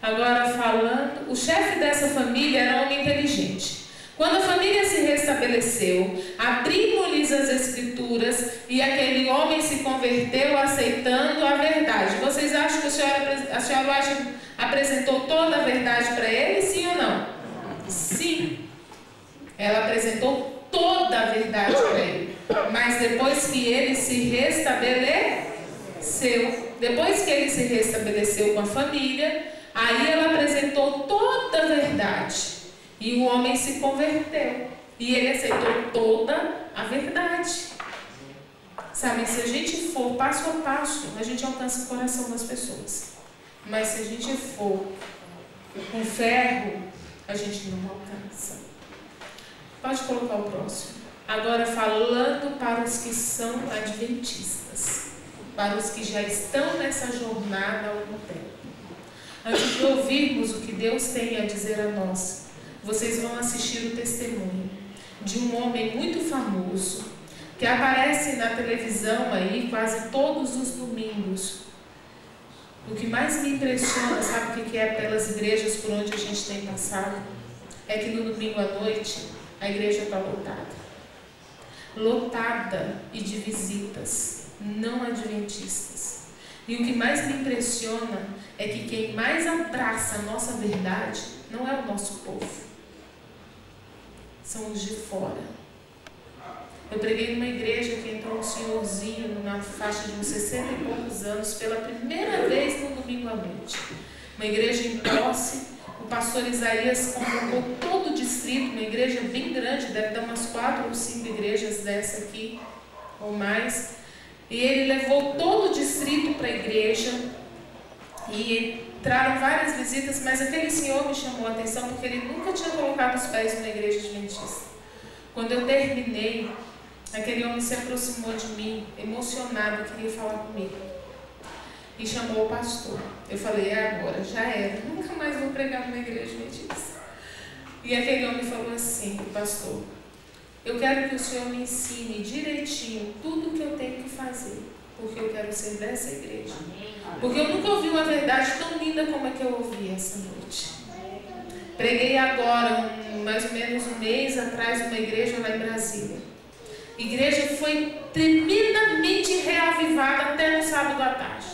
Agora falando, o chefe dessa família era um homem inteligente. Quando a família se restabeleceu, abrimos-lhes as escrituras e aquele homem se converteu aceitando a verdade. Vocês acham que a senhora apresentou toda a verdade para ele, sim ou não? Sim. Ela apresentou toda a verdade para ele. Mas depois que ele se restabeleceu com a família, aí ela apresentou toda a verdade. E o homem se converteu. E ele aceitou toda a verdade. Sabe, se a gente for passo a passo, a gente alcança o coração das pessoas. Mas se a gente for com ferro, a gente não alcança. Pode colocar o próximo. Agora falando para os que são adventistas. Para os que já estão nessa jornada há algum tempo. Antes de ouvirmos o que Deus tem a dizer a nós, vocês vão assistir o testemunho de um homem muito famoso, que aparece na televisão aí quase todos os domingos. O que mais me impressiona, sabe o que é pelas igrejas por onde a gente tem passado? É que no domingo à noite, a igreja está lotada. Lotada e de visitas, não adventistas. E o que mais me impressiona é que quem mais abraça a nossa verdade não é o nosso povo. São os de fora. Eu preguei numa igreja que entrou um senhorzinho numa faixa de uns 60 e poucos anos pela primeira vez no domingo à noite. Uma igreja em posse. O pastor Isaías convocou todo o distrito, uma igreja bem grande, deve dar umas 4 ou 5 igrejas dessa aqui, ou mais. E ele levou todo o distrito para a igreja e entraram várias visitas, mas aquele senhor me chamou a atenção porque ele nunca tinha colocado os pés numa igreja adventista. Quando eu terminei, aquele homem se aproximou de mim, emocionado, queria falar comigo. E chamou o pastor. Eu falei, é agora, já era, nunca mais vou pregar numa igreja adventista. E aquele homem falou assim, pastor, eu quero que o senhor me ensine direitinho tudo o que eu tenho que fazer, porque eu quero ser dessa igreja. Porque eu nunca ouvi uma verdade tão linda como a que eu ouvi essa noite. Preguei agora, mais ou menos um mês atrás, numa igreja lá em Brasília. A igreja foi tremendamente reavivada até no sábado à tarde.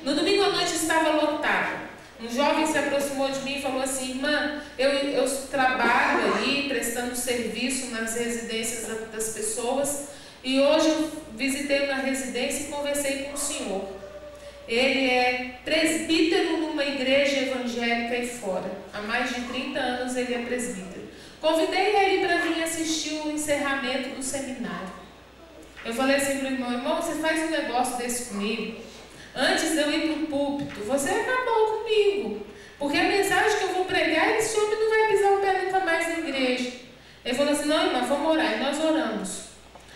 No domingo à noite estava lotada. Um jovem se aproximou de mim e falou assim, irmã, eu trabalho aí prestando serviço nas residências das pessoas e hoje eu visitei uma residência e conversei com o senhor. Ele é presbítero numa igreja evangélica aí fora. Há mais de 30 anos ele é presbítero. Convidei ele para vir assistir o encerramento do seminário. Eu falei assim para o irmão, você faz um negócio desse comigo? Antes de eu ir para o púlpito, você acabou comigo. Porque a mensagem que eu vou pregar, esse homem não vai pisar o pé nunca mais na igreja. Ele falou assim, não, irmã, vamos orar. E nós oramos.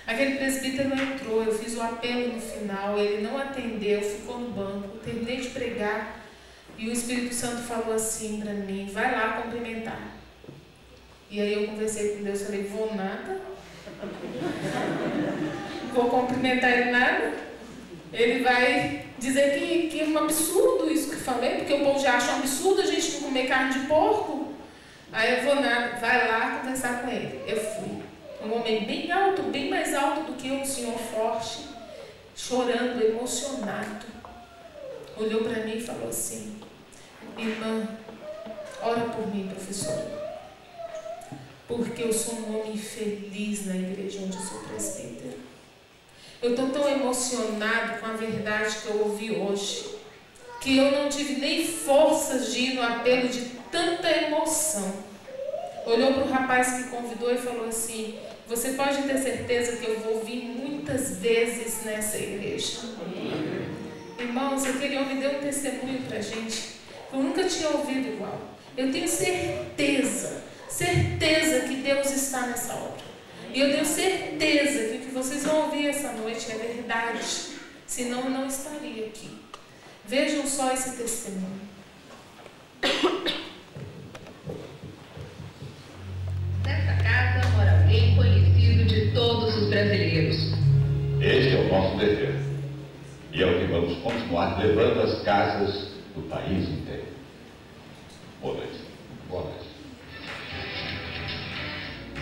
Aquele presbítero entrou, eu fiz o apelo no final, ele não atendeu, ficou no banco, terminei de pregar. E o Espírito Santo falou assim para mim, vai lá cumprimentar. E aí eu conversei com Deus, falei, vou nada. Vou cumprimentar ele nada. Ele vai dizer que é um absurdo isso que eu falei, porque o povo já acha um absurdo a gente não comer carne de porco. Aí eu vou nada, vai lá conversar com ele. Eu fui. Um homem bem alto, bem mais alto do que eu, um senhor forte, chorando, emocionado. Olhou para mim e falou assim, irmã, ora por mim, professora. Porque eu sou um homem feliz na igreja onde eu sou presbítero. Eu estou tão emocionado com a verdade que eu ouvi hoje, que eu não tive nem forças de ir no apelo de tanta emoção. Olhou para o rapaz que convidou e falou assim, você pode ter certeza que eu vou vir muitas vezes nessa igreja. Irmãos, aquele homem deu um testemunho para a gente, que eu nunca tinha ouvido igual. Eu tenho certeza que Deus está nessa obra. E eu tenho certeza que o que vocês vão ouvir essa noite é verdade. Senão eu não estaria aqui. Vejam só esse testemunho. Nessa casa mora alguém conhecido de todos os brasileiros. Este é o nosso dever. E é o que vamos continuar levando às casas do país inteiro. Boa noite. Boa noite.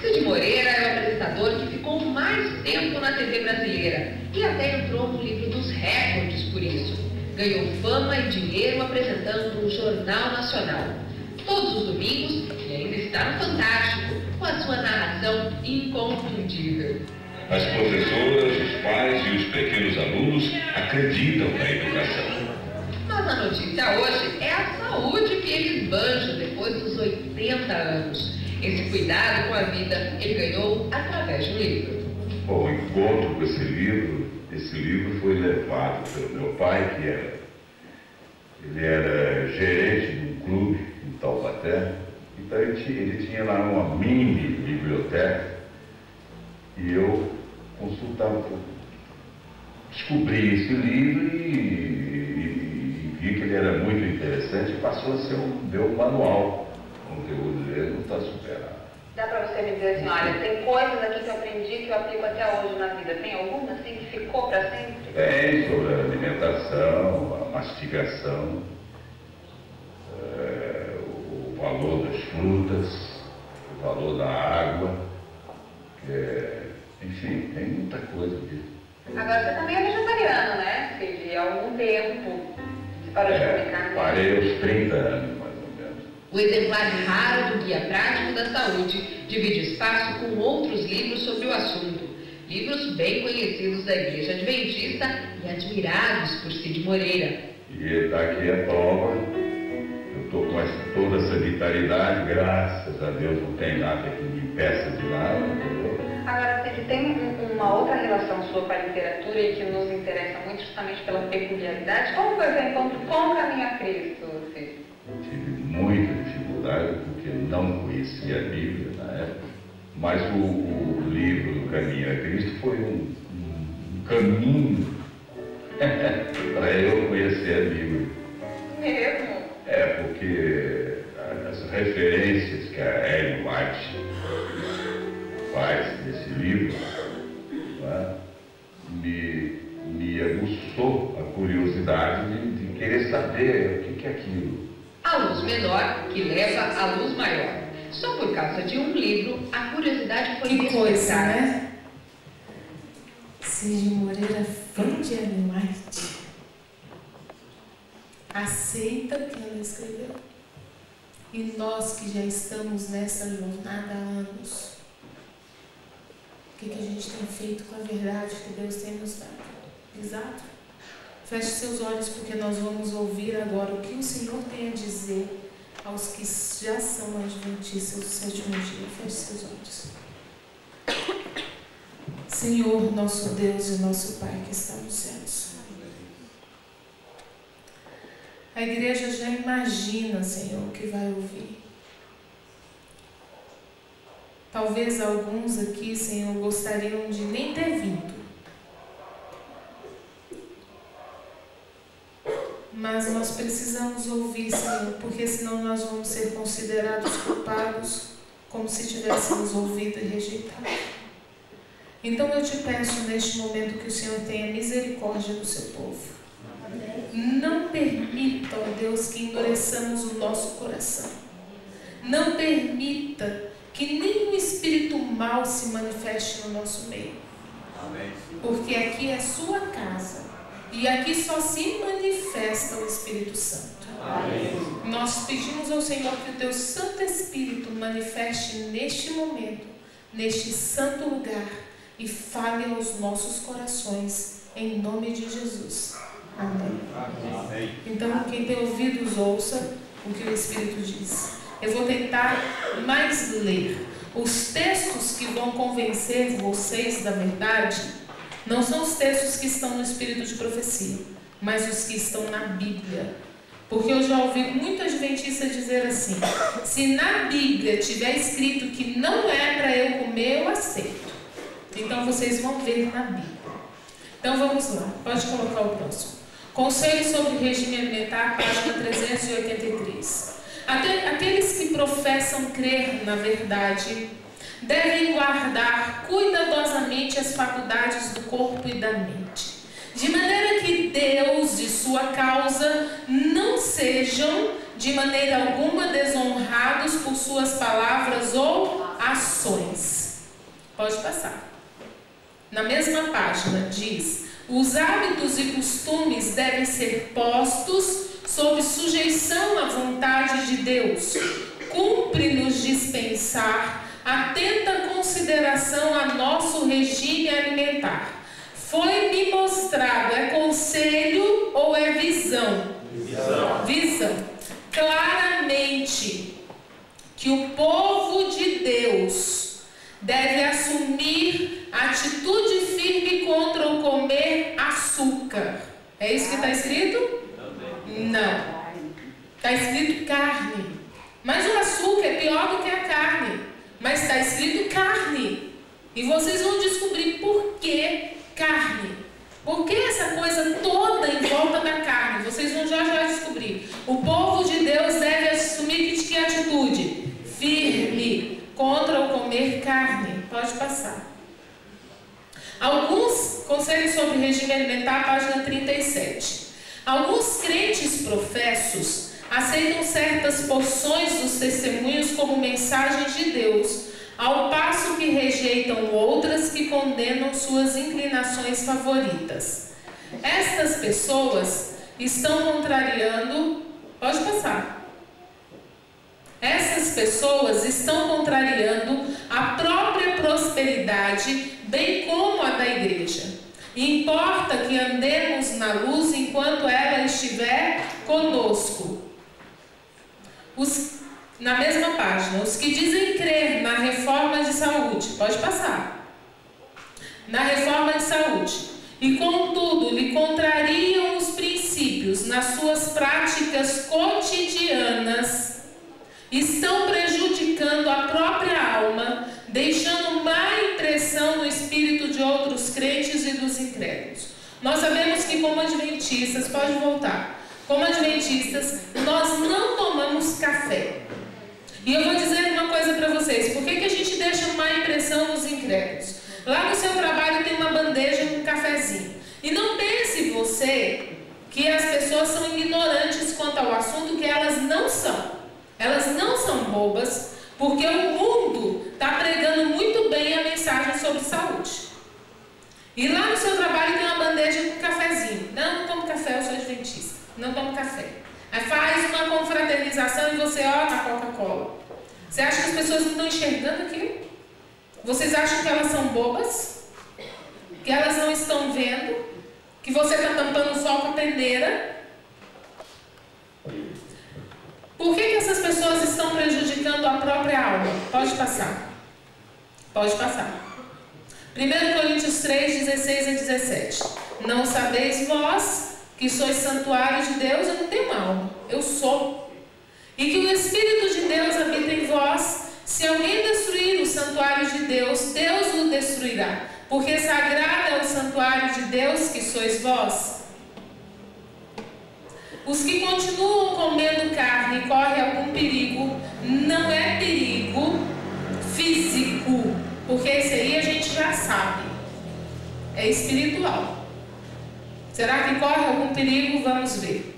Cid Moreira é o apresentador que ficou mais tempo na TV brasileira e até entrou no livro dos recordes por isso. Ganhou fama e dinheiro apresentando o Jornal Nacional. Todos os domingos ele ainda está no Fantástico, com a sua narração inconfundível. As professoras, os pais e os pequenos alunos acreditam na educação. Mas a notícia hoje é a saúde que ele esbanja depois dos 80 anos. Esse cuidado com a vida ele ganhou através do livro. Bom, o encontro com esse livro foi levado pelo meu pai, ele era gerente de um clube em Taubaté. Então ele tinha lá uma mini biblioteca e eu consultava, descobri esse livro e vi que ele era muito interessante e passou a ser o meu manual. O conteúdo dele não está superado. Dá para você me dizer assim, olha, tem coisas aqui que eu aprendi que eu aplico até hoje na vida. Tem alguma assim que ficou para sempre? Tem, sobre a alimentação, a mastigação, o valor das frutas, o valor da água, enfim, tem muita coisa aqui. Agora você também é vegetariano, né, Cid? Há algum tempo você parou de comer carne? Parei aos 30 anos, mais ou menos. O exemplar raro do Guia Prático da Saúde divide espaço com outros livros sobre o assunto. Livros bem conhecidos da Igreja Adventista e admirados por Cid Moreira. E está aqui a prova. Eu estou com toda essa vitalidade, graças a Deus não tem nada que me impeça de nada, entendeu? Agora, Cid, tem uma outra relação sua com a literatura e que nos interessa muito justamente pela peculiaridade. Como foi o seu encontro com o Caminho a Cristo, Cid? Tive muita dificuldade porque não conhecia a Bíblia na época, mas o livro do Caminho a Cristo foi um caminho para eu conhecer a Bíblia. Mesmo? Porque as referências que a Ellen White faz nesse livro, né, me aguçou a curiosidade de querer saber o que é aquilo. A luz menor que leva à luz maior. Só por causa de um livro, a curiosidade foi Que coisa, despertada. né? Cid Moreira, fã de Ellen White, aceita o que ela escreveu. E nós que já estamos nessa jornada há anos, o que a gente tem feito com a verdade que Deus tem nos dado? Exato. Feche seus olhos porque nós vamos ouvir agora o que o Senhor tem a dizer aos que já são adventistas do sétimo dia. Feche seus olhos. Senhor, nosso Deus e nosso Pai que está nos céus. A igreja já imagina, Senhor, o que vai ouvir. Talvez alguns aqui, Senhor, gostariam de nem ter vindo. Mas nós precisamos ouvir, Senhor, porque senão nós vamos ser considerados culpados, como se tivéssemos ouvido e rejeitado. Então eu te peço neste momento que o Senhor tenha misericórdia do seu povo. Não permita, ó Deus, que endureçamos o nosso coração. Não permita que nenhum espírito mau se manifeste no nosso meio. Porque aqui é a sua casa. E aqui só se manifesta o Espírito Santo. Amém. Nós pedimos ao Senhor que o teu Santo Espírito manifeste neste momento, neste santo lugar, e fale aos nossos corações, em nome de Jesus. Amém. Amém. Então, quem tem ouvidos, ouça o que o Espírito diz. Eu vou tentar mais ler. Os textos que vão convencer vocês da verdade não são os textos que estão no espírito de profecia, mas os que estão na Bíblia. Porque eu já ouvi muito adventista dizer assim: se na Bíblia tiver escrito que não é para eu comer, eu aceito. Então vocês vão ver na Bíblia. Então vamos lá, pode colocar o próximo. Conselho sobre o regime alimentar, página 383. Aqueles que professam crer na verdade devem guardar cuidadosamente as faculdades do corpo e da mente, de maneira que Deus e sua causa não sejam de maneira alguma desonrados por suas palavras ou ações. Pode passar. Na mesma página diz: os hábitos e costumes devem ser postos sob sujeição à vontade de Deus. Cumpre-nos dispensar atenta consideração a nosso regime alimentar. Foi-me mostrado, é conselho ou é visão? Visão. Claramente que o povo de Deus deve assumir atitude firme contra o comer açúcar. É isso que está escrito? Não. Está escrito carne. Mas o açúcar é pior do que a carne. Mas está escrito carne. E vocês vão descobrir por que carne. Por que essa coisa toda em volta da carne? Vocês vão já descobrir. O povo de Deus deve assumir que atitude? Firme contra o comer carne. Pode passar. Alguns conselhos sobre regime alimentar, página 37. Alguns crentes professos aceitam certas porções dos testemunhos como mensagens de Deus, ao passo que rejeitam outras que condenam suas inclinações favoritas. Estas pessoas estão contrariando... Pode passar. Essas pessoas estão contrariando a própria prosperidade, bem como a da igreja. Importa que andemos na luz enquanto ela estiver conosco. Na mesma página, os que dizem crer na reforma de saúde, pode passar, na reforma de saúde, e contudo lhe contrariam os princípios nas suas práticas cotidianas, estão prejudicando a própria alma, deixando má impressão no espírito de outros crentes e dos incrédulos. Nós sabemos que como adventistas, pode voltar, como adventistas, nós não tomamos café. E eu vou dizer uma coisa para vocês: por que a gente deixa má impressão nos incrédulos? Lá no seu trabalho tem uma bandeja com um cafezinho. E não pense você que as pessoas são ignorantes quanto ao assunto, que elas não são. Elas não são bobas, porque o mundo está pregando muito bem a mensagem sobre saúde. E lá no seu trabalho tem uma bandeja com um cafezinho. Não tomo café, eu sou adventista. Não tomo café. Aí faz uma confraternização e você olha a Coca-Cola. Você acha que as pessoas não estão enxergando aquilo? Vocês acham que elas são bobas? Que elas não estão vendo? Que você está tampando o sol com a peneira? Por que essas pessoas estão prejudicando a própria alma? Pode passar. Pode passar. 1 Coríntios 3, 16 a 17. Não sabeis vós que sois santuário de Deus? Eu não tenho alma, eu sou. E que o Espírito de Deus habita em vós. Se alguém destruir o santuário de Deus, Deus o destruirá. Porque sagrado é o santuário de Deus que sois vós. Os que continuam comendo carne correm algum perigo. Não é perigo físico, porque esse aí a gente já sabe. É espiritual. Será que corre algum perigo? Vamos ver.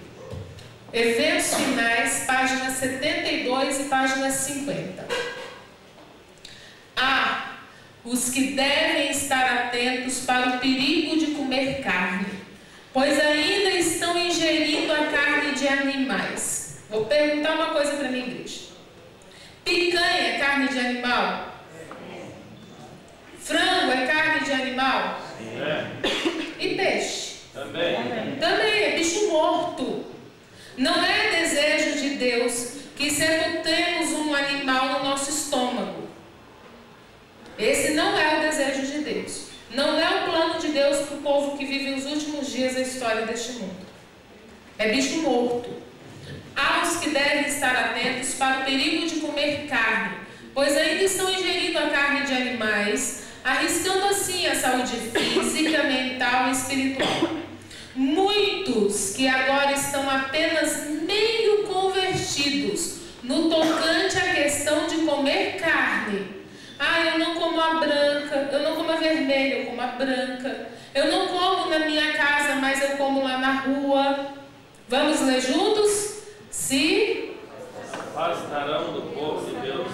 Eventos finais, página 72 e página 50. Há os que devem estar atentos para o perigo de comer carne, pois ainda estão ingerindo a carne de animais. Vou perguntar uma coisa para a minha igreja. Picanha é carne de animal? Frango é carne de animal? E peixe? Também é bicho morto. Não é desejo de Deus que sepultemos um animal no nosso estômago. Esse não é o desejo de Deus. Não é o plano de Deus para o povo que vive os últimos dias da história deste mundo. É bicho morto. aos que devem estar atentos para o perigo de comer carne, pois ainda estão ingerindo a carne de animais, arriscando assim a saúde física, mental e espiritual. Muitos que agora estão apenas meio convertidos no tocante à questão de comer carne. Eu não como a branca, eu não como a vermelha, eu como a branca. Eu não como na minha casa, mas eu como lá na rua. Vamos ler juntos? Se afastarão do povo de Deus,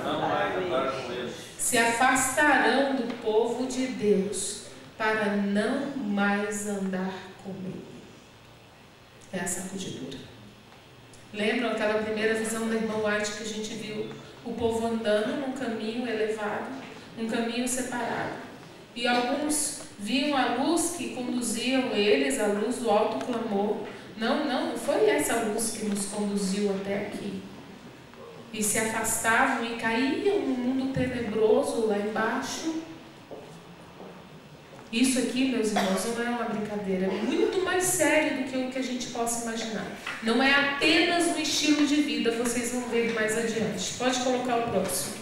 não mais andar com eles. Se afastarão do povo de Deus para não mais andar com ele. É a sacudidura. Lembram aquela primeira visão da irmã White que a gente viu? O povo andando num caminho elevado, um caminho separado. E alguns viam a luz que conduziam eles, a luz do alto clamor. Não foi essa luz que nos conduziu até aqui. E se afastavam e caíam no mundo tenebroso lá embaixo. Isso aqui, meus irmãos, não é uma brincadeira, é muito mais sério do que o que a gente possa imaginar. Não é apenas um estilo de vida, vocês vão ver mais adiante. Pode colocar o próximo.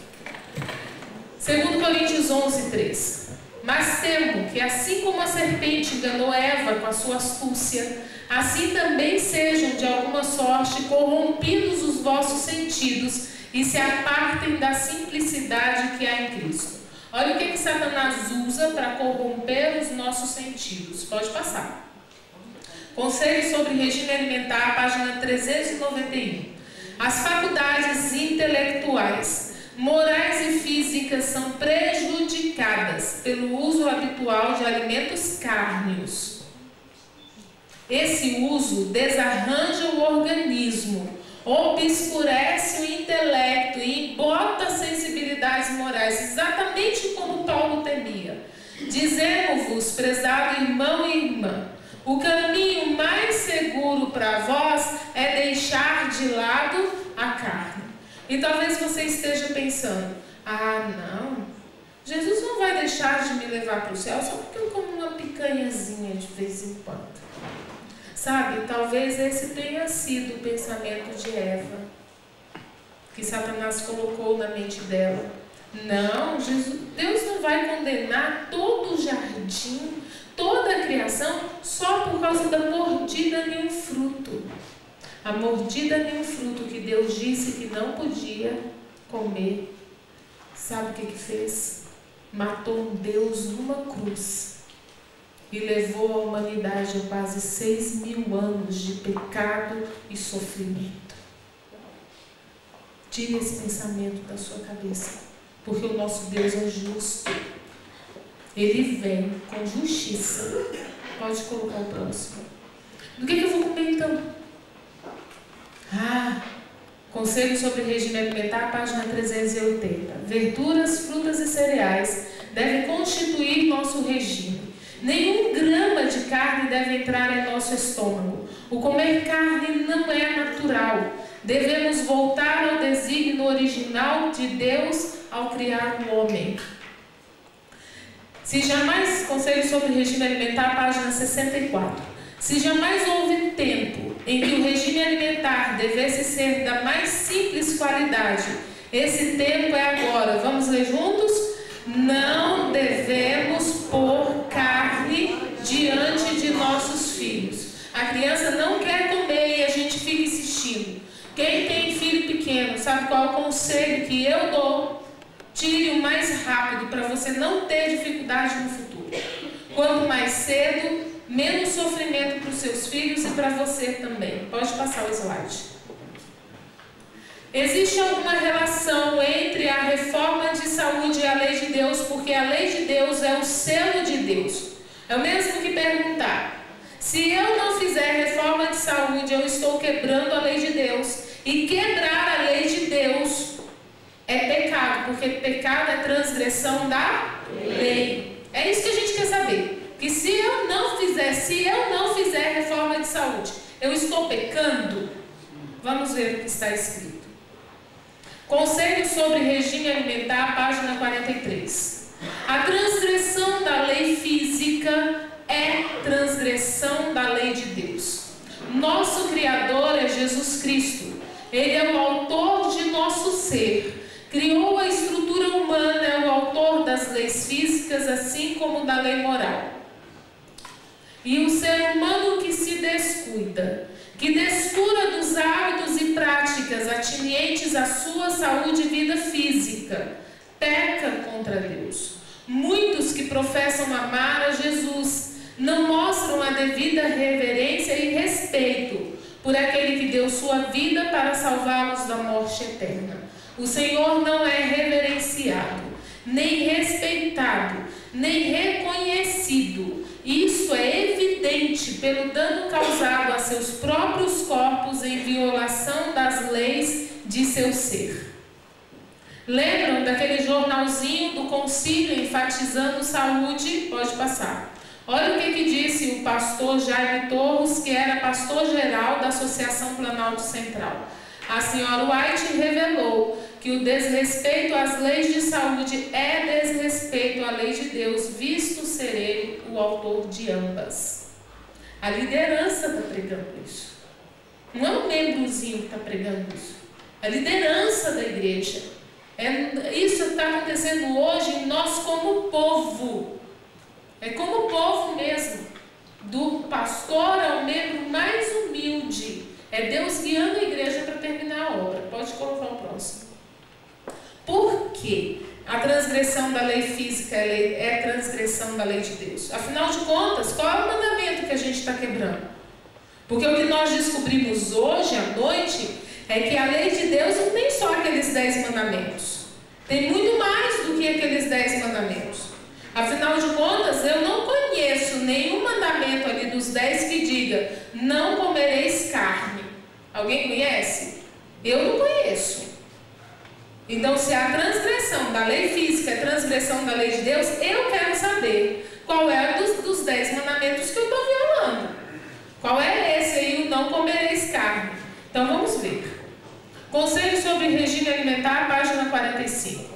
2 Coríntios 11, 3. Mas temo que assim como a serpente enganou Eva com a sua astúcia, assim também sejam de alguma sorte corrompidos os vossos sentidos e se apartem da simplicidade que há em Cristo. Olha o que Satanás usa para corromper os nossos sentidos. Pode passar. Conselho sobre regime alimentar, página 391. As faculdades intelectuais, morais e físicas são prejudicadas pelo uso habitual de alimentos cárneos. Esse uso desarranja o organismo, obscurece o intelecto e embota sensibilidades morais, exatamente como Paulo temia. Dizemos-vos, prezado irmão e irmã, o caminho mais seguro para vós é deixar de lado a carne. E talvez você esteja pensando, não, Jesus não vai deixar de me levar para o céu só porque eu como uma picanhazinha de vez em quando. Sabe, talvez esse tenha sido o pensamento de Eva, que Satanás colocou na mente dela. Não, Deus não vai condenar todo o jardim, toda a criação, só por causa da mordida em um fruto. A mordida em um fruto que Deus disse que não podia comer. Sabe o que fez? Matou um Deus numa cruz. E levou a humanidade a quase 6.000 anos de pecado e sofrimento. Tire esse pensamento da sua cabeça, porque o nosso Deus é justo. Ele vem com justiça. Pode colocar o próximo. Do que eu vou comer então? Conselho sobre regime alimentar, página 380. Verduras, frutas e cereais devem constituir nosso regime. Nenhum grama de carne deve entrar em nosso estômago. O comer carne não é natural. Devemos voltar ao desígnio original de Deus ao criar o homem. Conselho sobre regime alimentar, página 64. Se jamais houve tempo em que o regime alimentar devesse ser da mais simples qualidade, esse tempo é agora. Vamos ler juntos? Não devemos pôr carne diante de nossos filhos. A criança não quer comer e a gente fica insistindo. Quem tem filho pequeno, sabe qual é o conselho que eu dou? Tire o mais rápido para você não ter dificuldade no futuro. Quanto mais cedo, menos sofrimento para os seus filhos e para você também. Pode passar o slide. Existe alguma relação entre a reforma de saúde e a lei de Deus? Porque a lei de Deus é o selo de Deus. É o mesmo que perguntar: se eu não fizer reforma de saúde, eu estou quebrando a lei de Deus. E quebrar a lei de Deus é pecado, porque pecado é transgressão da lei. É isso que a gente quer saber. Que se eu não fizer reforma de saúde, eu estou pecando? Vamos ver o que está escrito. Conselho sobre regime alimentar, página 43. A transgressão da lei física é transgressão da lei de Deus. nosso Criador é Jesus Cristo. Ele é o autor de nosso ser. Criou a estrutura humana, é o autor das leis físicas, assim como da lei moral. E o ser humano que se descuida, que descura dos hábitos e práticas atenientes à sua saúde e vida física, peca contra Deus. Muitos que professam amar a Jesus não mostram a devida reverência e respeito por aquele que deu sua vida para salvá-los da morte eterna. O Senhor não é reverenciado, nem respeitado, nem reconhecido. Isso é evidente pelo dano causado a seus próprios corpos em violação das leis de seu ser. Lembram daquele jornalzinho do concílio enfatizando saúde? Pode passar. Olha o que disse o pastor Jaime Torres, que era pastor-geral da Associação Planalto Central. A senhora White revelou que o desrespeito às leis de saúde é desrespeito à lei de Deus, visto ser ele o autor de ambas. A liderança está pregando isso. Não é um membrozinho que está pregando isso. A liderança da igreja. Isso está acontecendo hoje em nós como povo. É como povo mesmo. Do pastor ao membro mais humilde. É Deus guiando a igreja para terminar a obra. Pode colocar o próximo. Por quê? A transgressão da lei física é transgressão da lei de Deus. Afinal de contas, qual é o mandamento que a gente está quebrando? Porque o que nós descobrimos hoje à noite é que a lei de Deus não tem só aqueles 10 mandamentos. Tem muito mais do que aqueles 10 mandamentos. Afinal de contas, eu não conheço nenhum mandamento ali dos 10 que diga: não comereis carne. Alguém conhece? Eu não conheço. Então, se a transgressão da lei física é transgressão da lei de Deus, eu quero saber qual é dos 10 mandamentos que eu estou violando. Qual é esse aí, o não comereis carne? Então, vamos ver. Conselho sobre regime alimentar, página 45.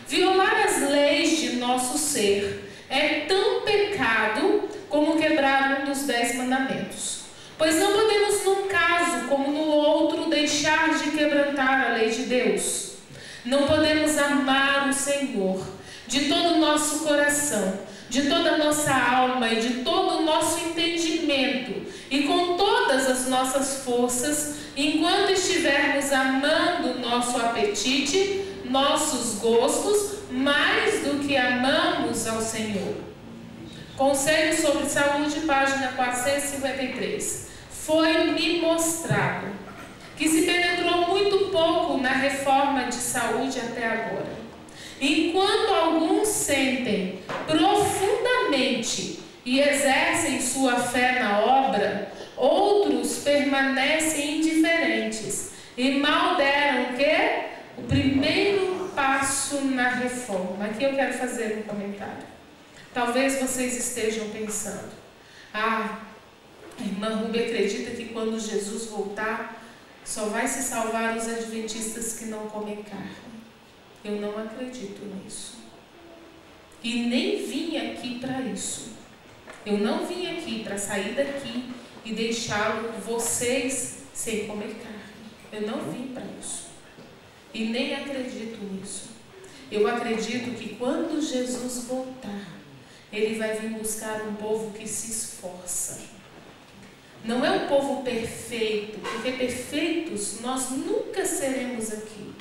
Violar as leis de nosso ser é tão pecado como quebrar um dos 10 mandamentos. Pois não podemos, num caso como no outro, deixar de quebrantar a lei de Deus. Não podemos amar o Senhor de todo o nosso coração, de toda a nossa alma e de todo o nosso entendimento e com todas as nossas forças, enquanto estivermos amando nosso apetite, nossos gostos, mais do que amamos ao Senhor. Conselho sobre saúde, página 453. Foi-me mostrado que se penetrou muito pouco na reforma de saúde até agora. Enquanto alguns sentem profundamente e exercem sua fé na obra, outros permanecem indiferentes e mal deram o quê? O primeiro passo na reforma. Aqui eu quero fazer um comentário. Talvez vocês estejam pensando: a irmã Ruby acredita que quando Jesus voltar, só vai se salvar os adventistas que não comem carne. Eu não acredito nisso. E nem vim aqui para isso. Eu não vim aqui para sair daqui e deixá-lo vocês sem comer carne. Eu não vim para isso. E nem acredito nisso. Eu acredito que quando Jesus voltar, Ele vai vir buscar um povo que se esforça. Não é um povo perfeito, porque perfeitos nós nunca seremos aqui.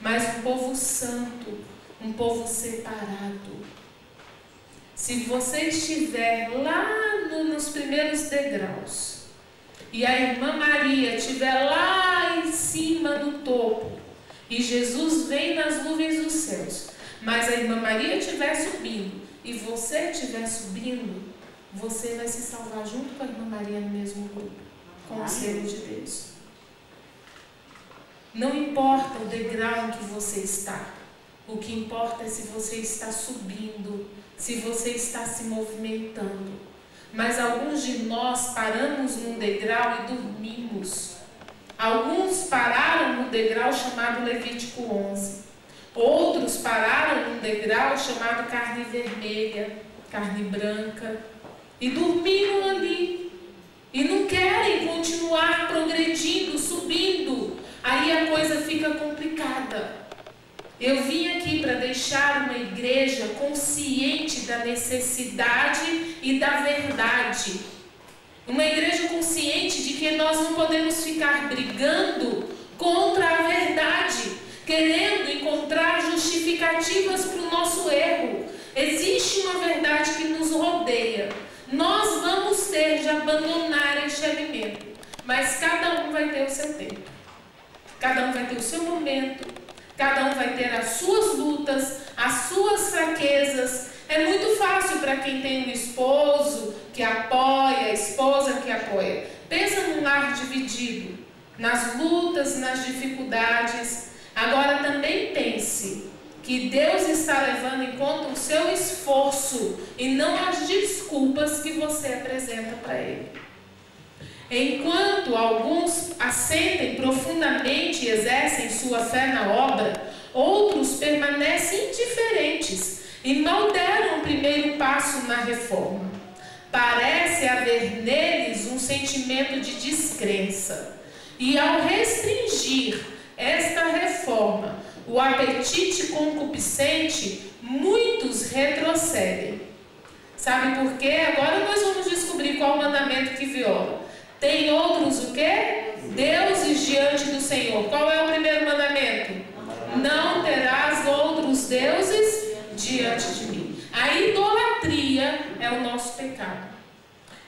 Mas um povo santo, um povo separado. Se você estiver lá nos primeiros degraus, e a irmã Maria estiver lá em cima do topo, e Jesus vem nas nuvens dos céus, mas a irmã Maria estiver subindo, e você estiver subindo, você vai se salvar junto com a irmã Maria no mesmo grupo, com o selo de Deus. Não importa o degrau em que você está, o que importa é se você está subindo, se você está se movimentando. Mas alguns de nós paramos num degrau e dormimos. Alguns pararam no degrau chamado Levítico 11. Outros pararam num degrau chamado carne vermelha, carne branca. E dormiram ali. e não querem continuar progredindo, subindo, aí a coisa fica complicada. Eu vim aqui para deixar uma igreja consciente da necessidade e da verdade. Uma igreja consciente de que nós não podemos ficar brigando contra a verdade, querendo encontrar justificativas para o nosso erro. Existe uma verdade que nos rodeia. Nós vamos ter de abandonar este alimento, mas cada um vai ter o seu tempo. Cada um vai ter o seu momento. Cada um vai ter as suas lutas, as suas fraquezas. É muito fácil para quem tem um esposo que apoia, a esposa que apoia. Pensa num lar dividido, nas lutas, nas dificuldades. Agora também pense que Deus está levando em conta o seu esforço e não as desculpas que você apresenta para Ele. Enquanto alguns assentem profundamente e exercem sua fé na obra, outros permanecem indiferentes e mal deram o primeiro passo na reforma. Parece haver neles um sentimento de descrença. E ao restringir esta reforma, o apetite concupiscente, muitos retrocedem. Sabe por quê? Agora nós vamos descobrir qual o mandamento que viola. Tem outros o quê? Deuses diante do Senhor. Qual é o primeiro mandamento? Não terás outros deuses diante de mim. A idolatria é o nosso pecado.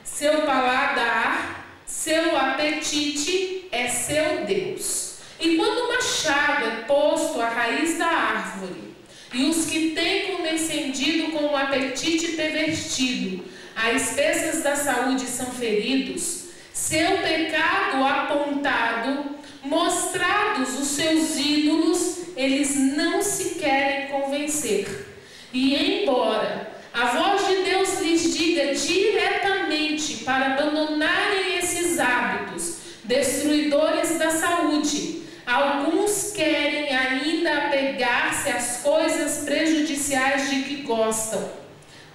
Seu paladar, seu apetite é seu Deus. E quando o machado é posto à raiz da árvore, e os que têm condescendido com o apetite pervertido, as espécies da saúde são feridos, seu pecado apontado, mostrados os seus ídolos, eles não se querem convencer. E embora a voz de Deus lhes diga diretamente para abandonarem esses hábitos destruidores da saúde, alguns querem ainda apegar-se às coisas prejudiciais de que gostam.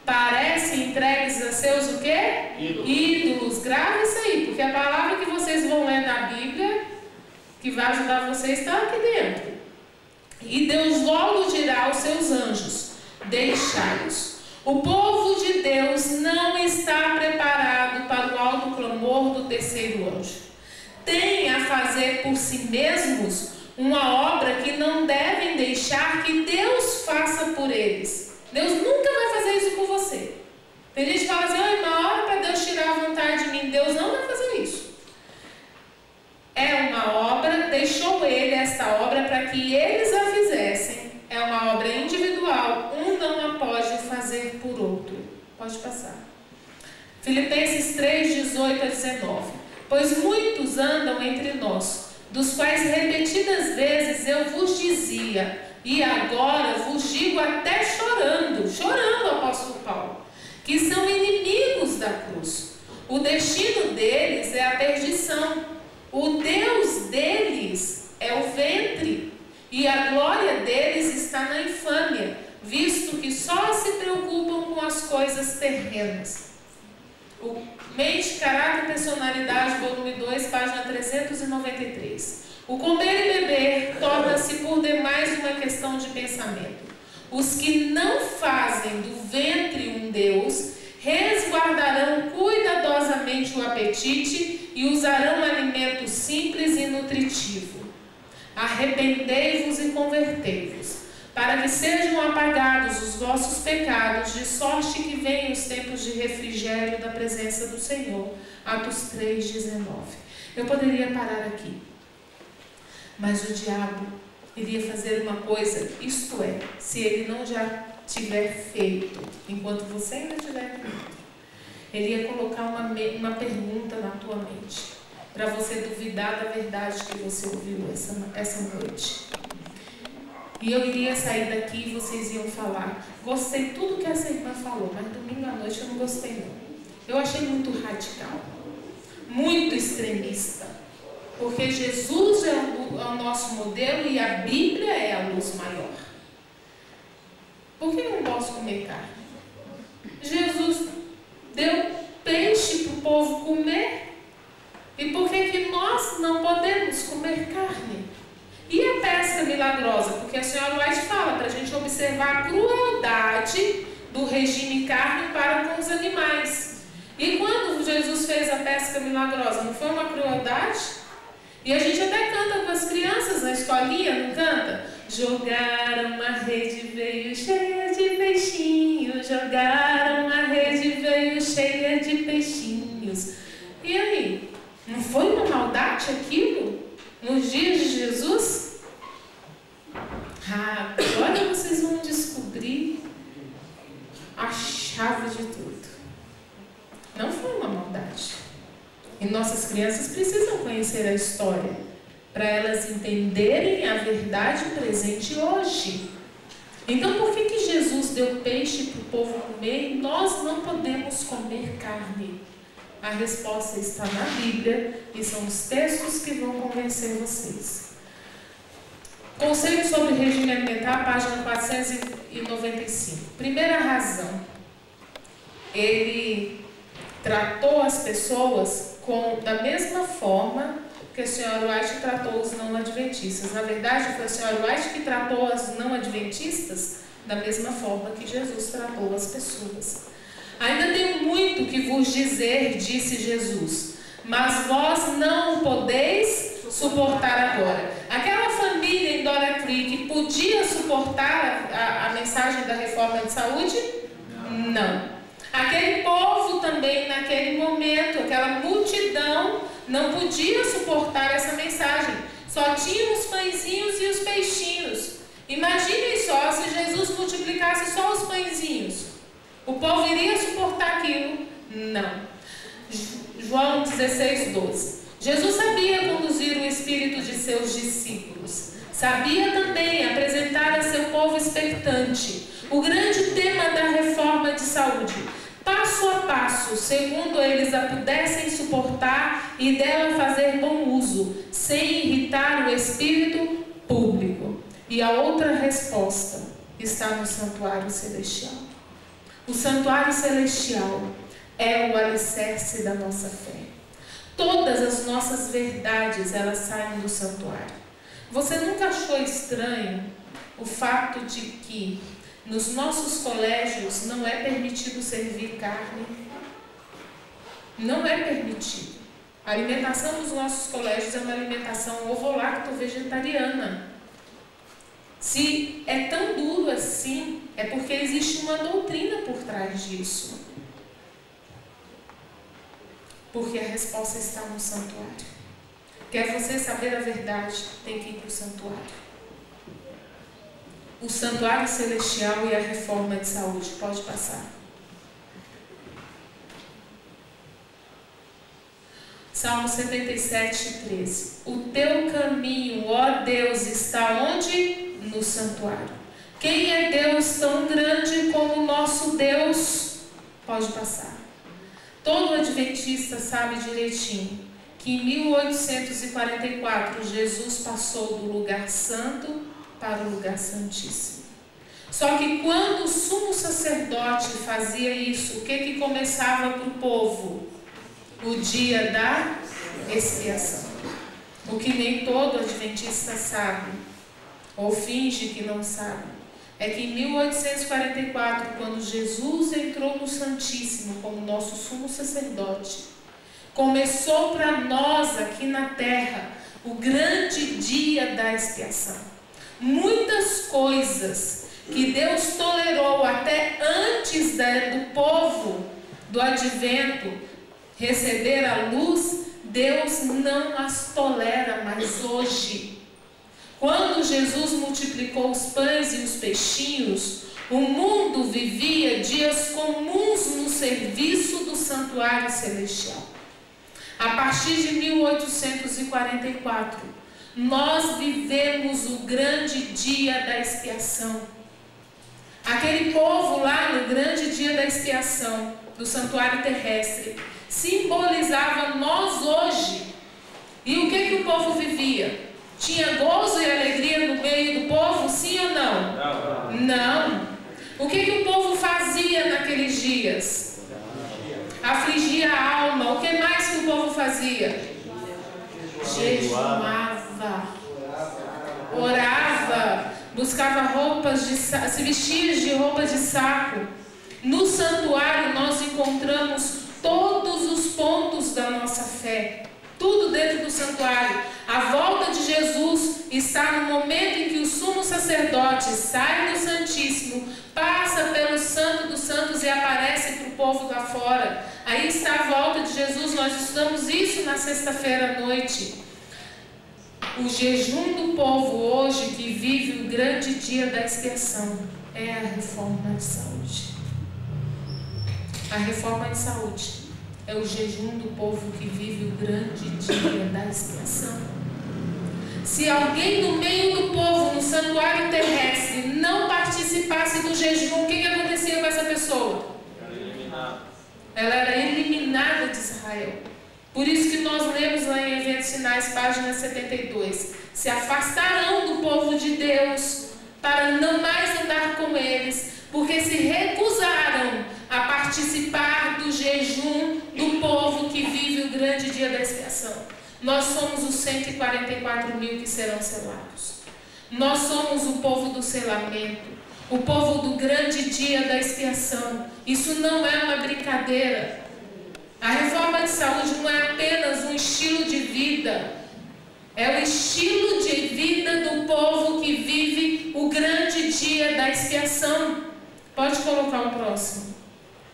Parecem entregues a seus o quê? Ídolos. Grave isso aí, porque a palavra que vocês vão ler na Bíblia, que vai ajudar vocês, está aqui dentro. E Deus logo dirá aos seus anjos: deixai-os. O povo de Deus não está preparado para o alto clamor do terceiro anjo. Tem a fazer por si mesmos uma obra que não devem deixar que Deus faça por eles. Deus nunca vai fazer isso por você. Tem gente que fala assim: uma hora para Deus tirar a vontade de mim. Deus não vai fazer isso. É uma obra, deixou ele esta obra para que eles a fizessem. É uma obra individual. Um não a pode fazer por outro. Pode passar. Filipenses 3, 18 a 19. Pois muitos andam entre nós, dos quais repetidas vezes eu vos dizia, e agora vos digo até chorando, o apóstolo Paulo, que são inimigos da cruz. O destino deles é a perdição. O Deus deles é o ventre. E a glória deles está na infâmia, visto que só se preocupam com as coisas terrenas. O Mente, Caráter e Personalidade, volume 2, página 393. O comer e beber torna-se por demais uma questão de pensamento. Os que não fazem do ventre um Deus, resguardarão cuidadosamente o apetite e usarão alimento simples e nutritivo. Arrependei-vos e convertei-vos, para que sejam apagados os vossos pecados, de sorte que venham os tempos de refrigério da presença do Senhor. Atos 3, 19. Eu poderia parar aqui, mas o diabo iria fazer uma coisa, isto é, se ele não já tiver feito, enquanto você ainda estiver aqui, ele ia colocar uma pergunta na tua mente, para você duvidar da verdade que você ouviu essa noite. E eu iria sair daqui e vocês iam falar: gostei de tudo que essa irmã falou, mas domingo à noite eu não gostei não. Eu achei muito radical, muito extremista, porque Jesus é o nosso modelo e a Bíblia é a luz maior. Por que eu não posso comer carne? Jesus deu peixe para o povo comer porque nós não podemos comer carne. E a pesca milagrosa? Porque a senhora White fala para a gente observar a crueldade do regime carne para com os animais. E quando Jesus fez a pesca milagrosa, não foi uma crueldade? E a gente até canta com as crianças na escolinha, não canta? Jogaram a rede, veio cheia de peixinhos. Jogaram a rede, veio cheia de peixinhos. E aí? Não foi uma maldade aquilo? Nos dias de Jesus? Agora vocês vão descobrir a chave de tudo. Não foi uma maldade. E nossas crianças precisam conhecer a história para elas entenderem a verdade presente hoje. Então, por que Jesus deu peixe para o povo comer e nós não podemos comer carne? A resposta está na Bíblia e são os textos que vão convencer vocês. Conselho sobre regime alimentar, página 495. Primeira razão. Ele tratou as pessoas da mesma forma que a senhora White tratou os não adventistas. Na verdade, foi a senhora White que tratou as não adventistas da mesma forma que Jesus tratou as pessoas. Ainda tenho muito que vos dizer, disse Jesus, mas vós não podeis suportar agora. Aquela família em Dora Creek podia suportar a mensagem da reforma de saúde? Não. Aquele povo também, naquele momento, aquela multidão, não podia suportar essa mensagem. Só tinham os pãezinhos e os peixinhos. Imaginem só se Jesus multiplicasse só os pãezinhos. O povo iria suportar aquilo? Não. João 16:12. Jesus sabia conduzir o espírito de seus discípulos. Sabia também apresentar a seu povo expectante o grande tema da reforma de saúde, passo a passo, segundo eles a pudessem suportar e dela fazer bom uso, sem irritar o espírito público. E a outra resposta está no santuário celestial. O santuário celestial é o alicerce da nossa fé. Todas as nossas verdades, elas saem do santuário. Você nunca achou estranho o fato de que nos nossos colégios não é permitido servir carne? Não é permitido. A alimentação dos nossos colégios é uma alimentação ovo-lacto-vegetariana. Se é tão duro assim, é porque existe uma doutrina por trás disso. Porque a resposta está no santuário. Quer você saber a verdade, tem que ir para o santuário. O santuário celestial e a reforma de saúde. Pode passar. Salmo 77:13. O teu caminho, ó Deus, está onde? No santuário. Quem é Deus tão grande como o nosso Deus? Pode passar. Todo adventista sabe direitinho que em 1844 Jesus passou do lugar santo para o lugar santíssimo. Só que quando o sumo sacerdote fazia isso, o que começava para o povo? O dia da expiação. O que nem todo adventista sabe, ou finge que não sabe, é que em 1844, quando Jesus entrou no Santíssimo como nosso sumo sacerdote, começou para nós aqui na terra o grande dia da expiação. Muitas coisas que Deus tolerou até antes do povo do advento receber a luz, Deus não as tolera mais hoje. Quando Jesus multiplicou os pães e os peixinhos, o mundo vivia dias comuns no serviço do santuário celestial. A partir de 1844, nós vivemos o grande dia da expiação. Aquele povo lá no grande dia da expiação do santuário terrestre simbolizava nós hoje. E o que o povo vivia? Tinha gozo e alegria no meio do povo, sim ou não? Não. Não. O que o povo fazia naqueles dias? Afligia a alma. O que mais que o povo fazia? jejuava, orava, buscava roupas de saco, se vestia de roupa de saco. No santuário nós encontramos todos os pontos da nossa fé, tudo dentro do santuário. A volta de Jesus está no momento em que o sumo sacerdote sai do Santíssimo, passa pelo Santo dos Santos e aparece para o povo lá fora. Aí está a volta de Jesus. Nós estudamos isso na sexta-feira à noite. O jejum do povo hoje que vive o grande dia da expiação é a reforma de saúde. A reforma de saúde é o jejum do povo que vive o grande dia da expiação. Se alguém no meio do povo, no santuário terrestre, não participasse do jejum, o que acontecia com essa pessoa? Ela era eliminada de Israel. Por isso que nós lemos lá em Eventos Sinais, página 72. Se afastarão do povo de Deus para não mais andar com eles, porque se recusaram a participar do jejum do povo que vive o grande dia da expiação. Nós somos os 144 mil que serão selados. Nós somos o povo do selamento, o povo do grande dia da expiação. Isso não é uma brincadeira. A reforma de saúde não é apenas um estilo de vida, é o estilo de vida do povo que vive o grande dia da expiação. Pode colocar o próximo.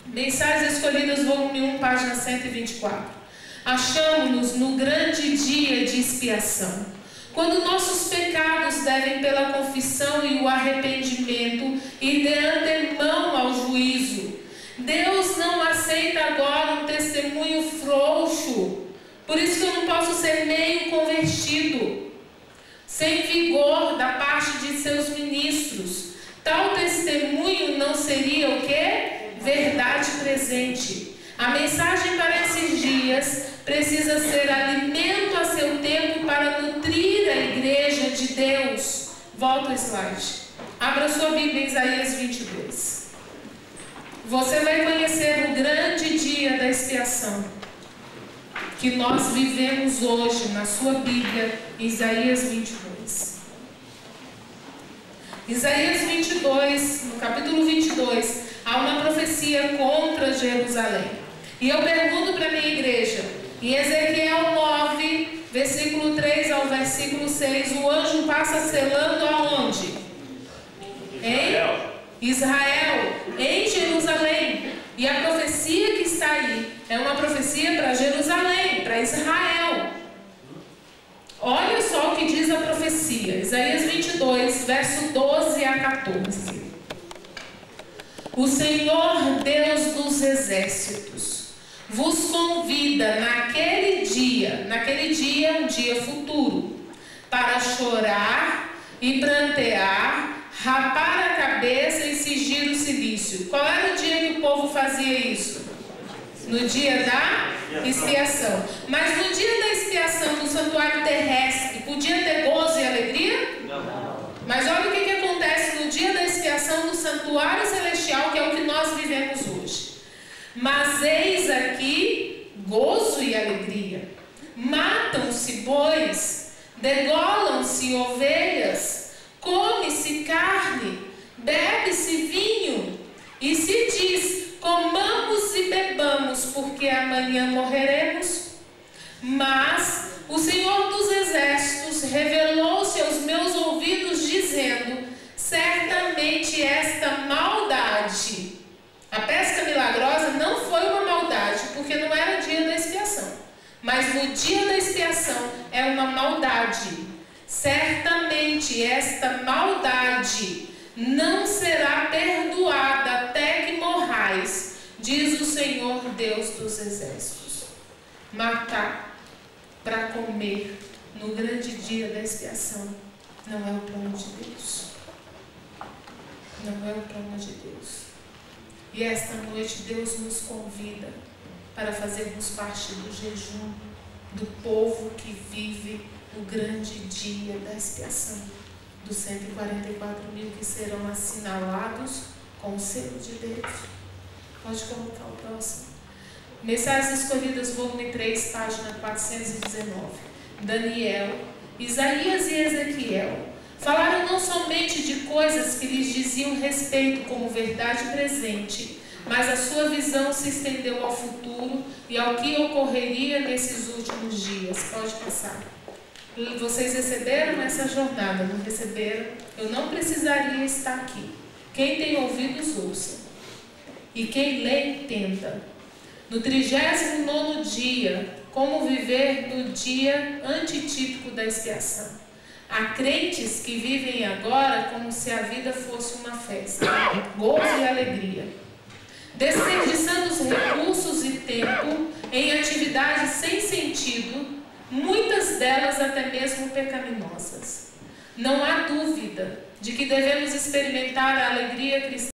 Mensagens Escolhidas, volume 1, página 124. Achamos-nos no grande dia de expiação, quando nossos pecados devem pela confissão e o arrependimento ir de antemão ao juízo. Deus não aceita agora um testemunho frouxo. Por isso que eu não posso ser meio convertido, sem vigor da parte de seus ministros. Tal testemunho não seria o quê? Verdade presente. A mensagem para esses dias precisa ser alimento a seu tempo para nutrir a igreja de Deus. Volta o slide. Abra sua Bíblia em Isaías 22. Você vai conhecer o grande dia da expiação que nós vivemos hoje na sua Bíblia, Isaías 22. Isaías 22, no capítulo 22, há uma profecia contra Jerusalém. E eu pergunto para a minha igreja, em Ezequiel 9, versículo 3 ao versículo 6, o anjo passa selando aonde? Em Israel, em Jerusalém. E a profecia que está aí é uma profecia para Jerusalém, para Israel. Olha só o que diz a profecia, Isaías 22, verso 12 a 14. O Senhor Deus dos exércitos vos convida naquele dia, um dia futuro, para chorar e prantear, rapar a cabeça e cingir o cilício. Qual era o dia que o povo fazia isso? No dia da expiação. Mas no dia da expiação do santuário terrestre, podia ter gozo e alegria? Não. Mas olha o que acontece no dia da expiação do santuário celestial, que é o que nós vivemos hoje. Mas eis aqui gozo e alegria. Matam-se bois, degolam-se ovelhas, come-se carne, bebe-se vinho, e se diz: comamos e bebamos, porque amanhã morreremos. Mas o Senhor dos Exércitos revelou-se aos meus ouvidos, dizendo: certamente esta maldade. A pesca milagrosa não foi uma maldade, porque não era o dia da expiação. Mas no dia da expiação é uma maldade. Certamente esta maldade não será perdoada até que morrais, diz o Senhor Deus dos Exércitos. Matar para comer no grande dia da expiação não é o plano de Deus. Não é o plano de Deus. E esta noite Deus nos convida para fazermos parte do jejum do povo que vive o grande dia da expiação, dos 144 mil que serão assinalados com o selo de Deus. Pode colocar o próximo. Mensagens Escolhidas, volume 3, página 419. Daniel, Isaías e Ezequiel falaram não somente de coisas que lhes diziam respeito como verdade presente, mas a sua visão se estendeu ao futuro e ao que ocorreria nesses últimos dias. Pode passar. Vocês receberam essa jornada, não receberam? Eu não precisaria estar aqui. Quem tem ouvidos, ouça. E quem lê, entenda. No 39º dia, como viver no dia antitípico da expiação. Há crentes que vivem agora como se a vida fosse uma festa, gozo e alegria, desperdiçando os recursos e tempo em atividades sem sentido, muitas delas até mesmo pecaminosas. Não há dúvida de que devemos experimentar a alegria cristã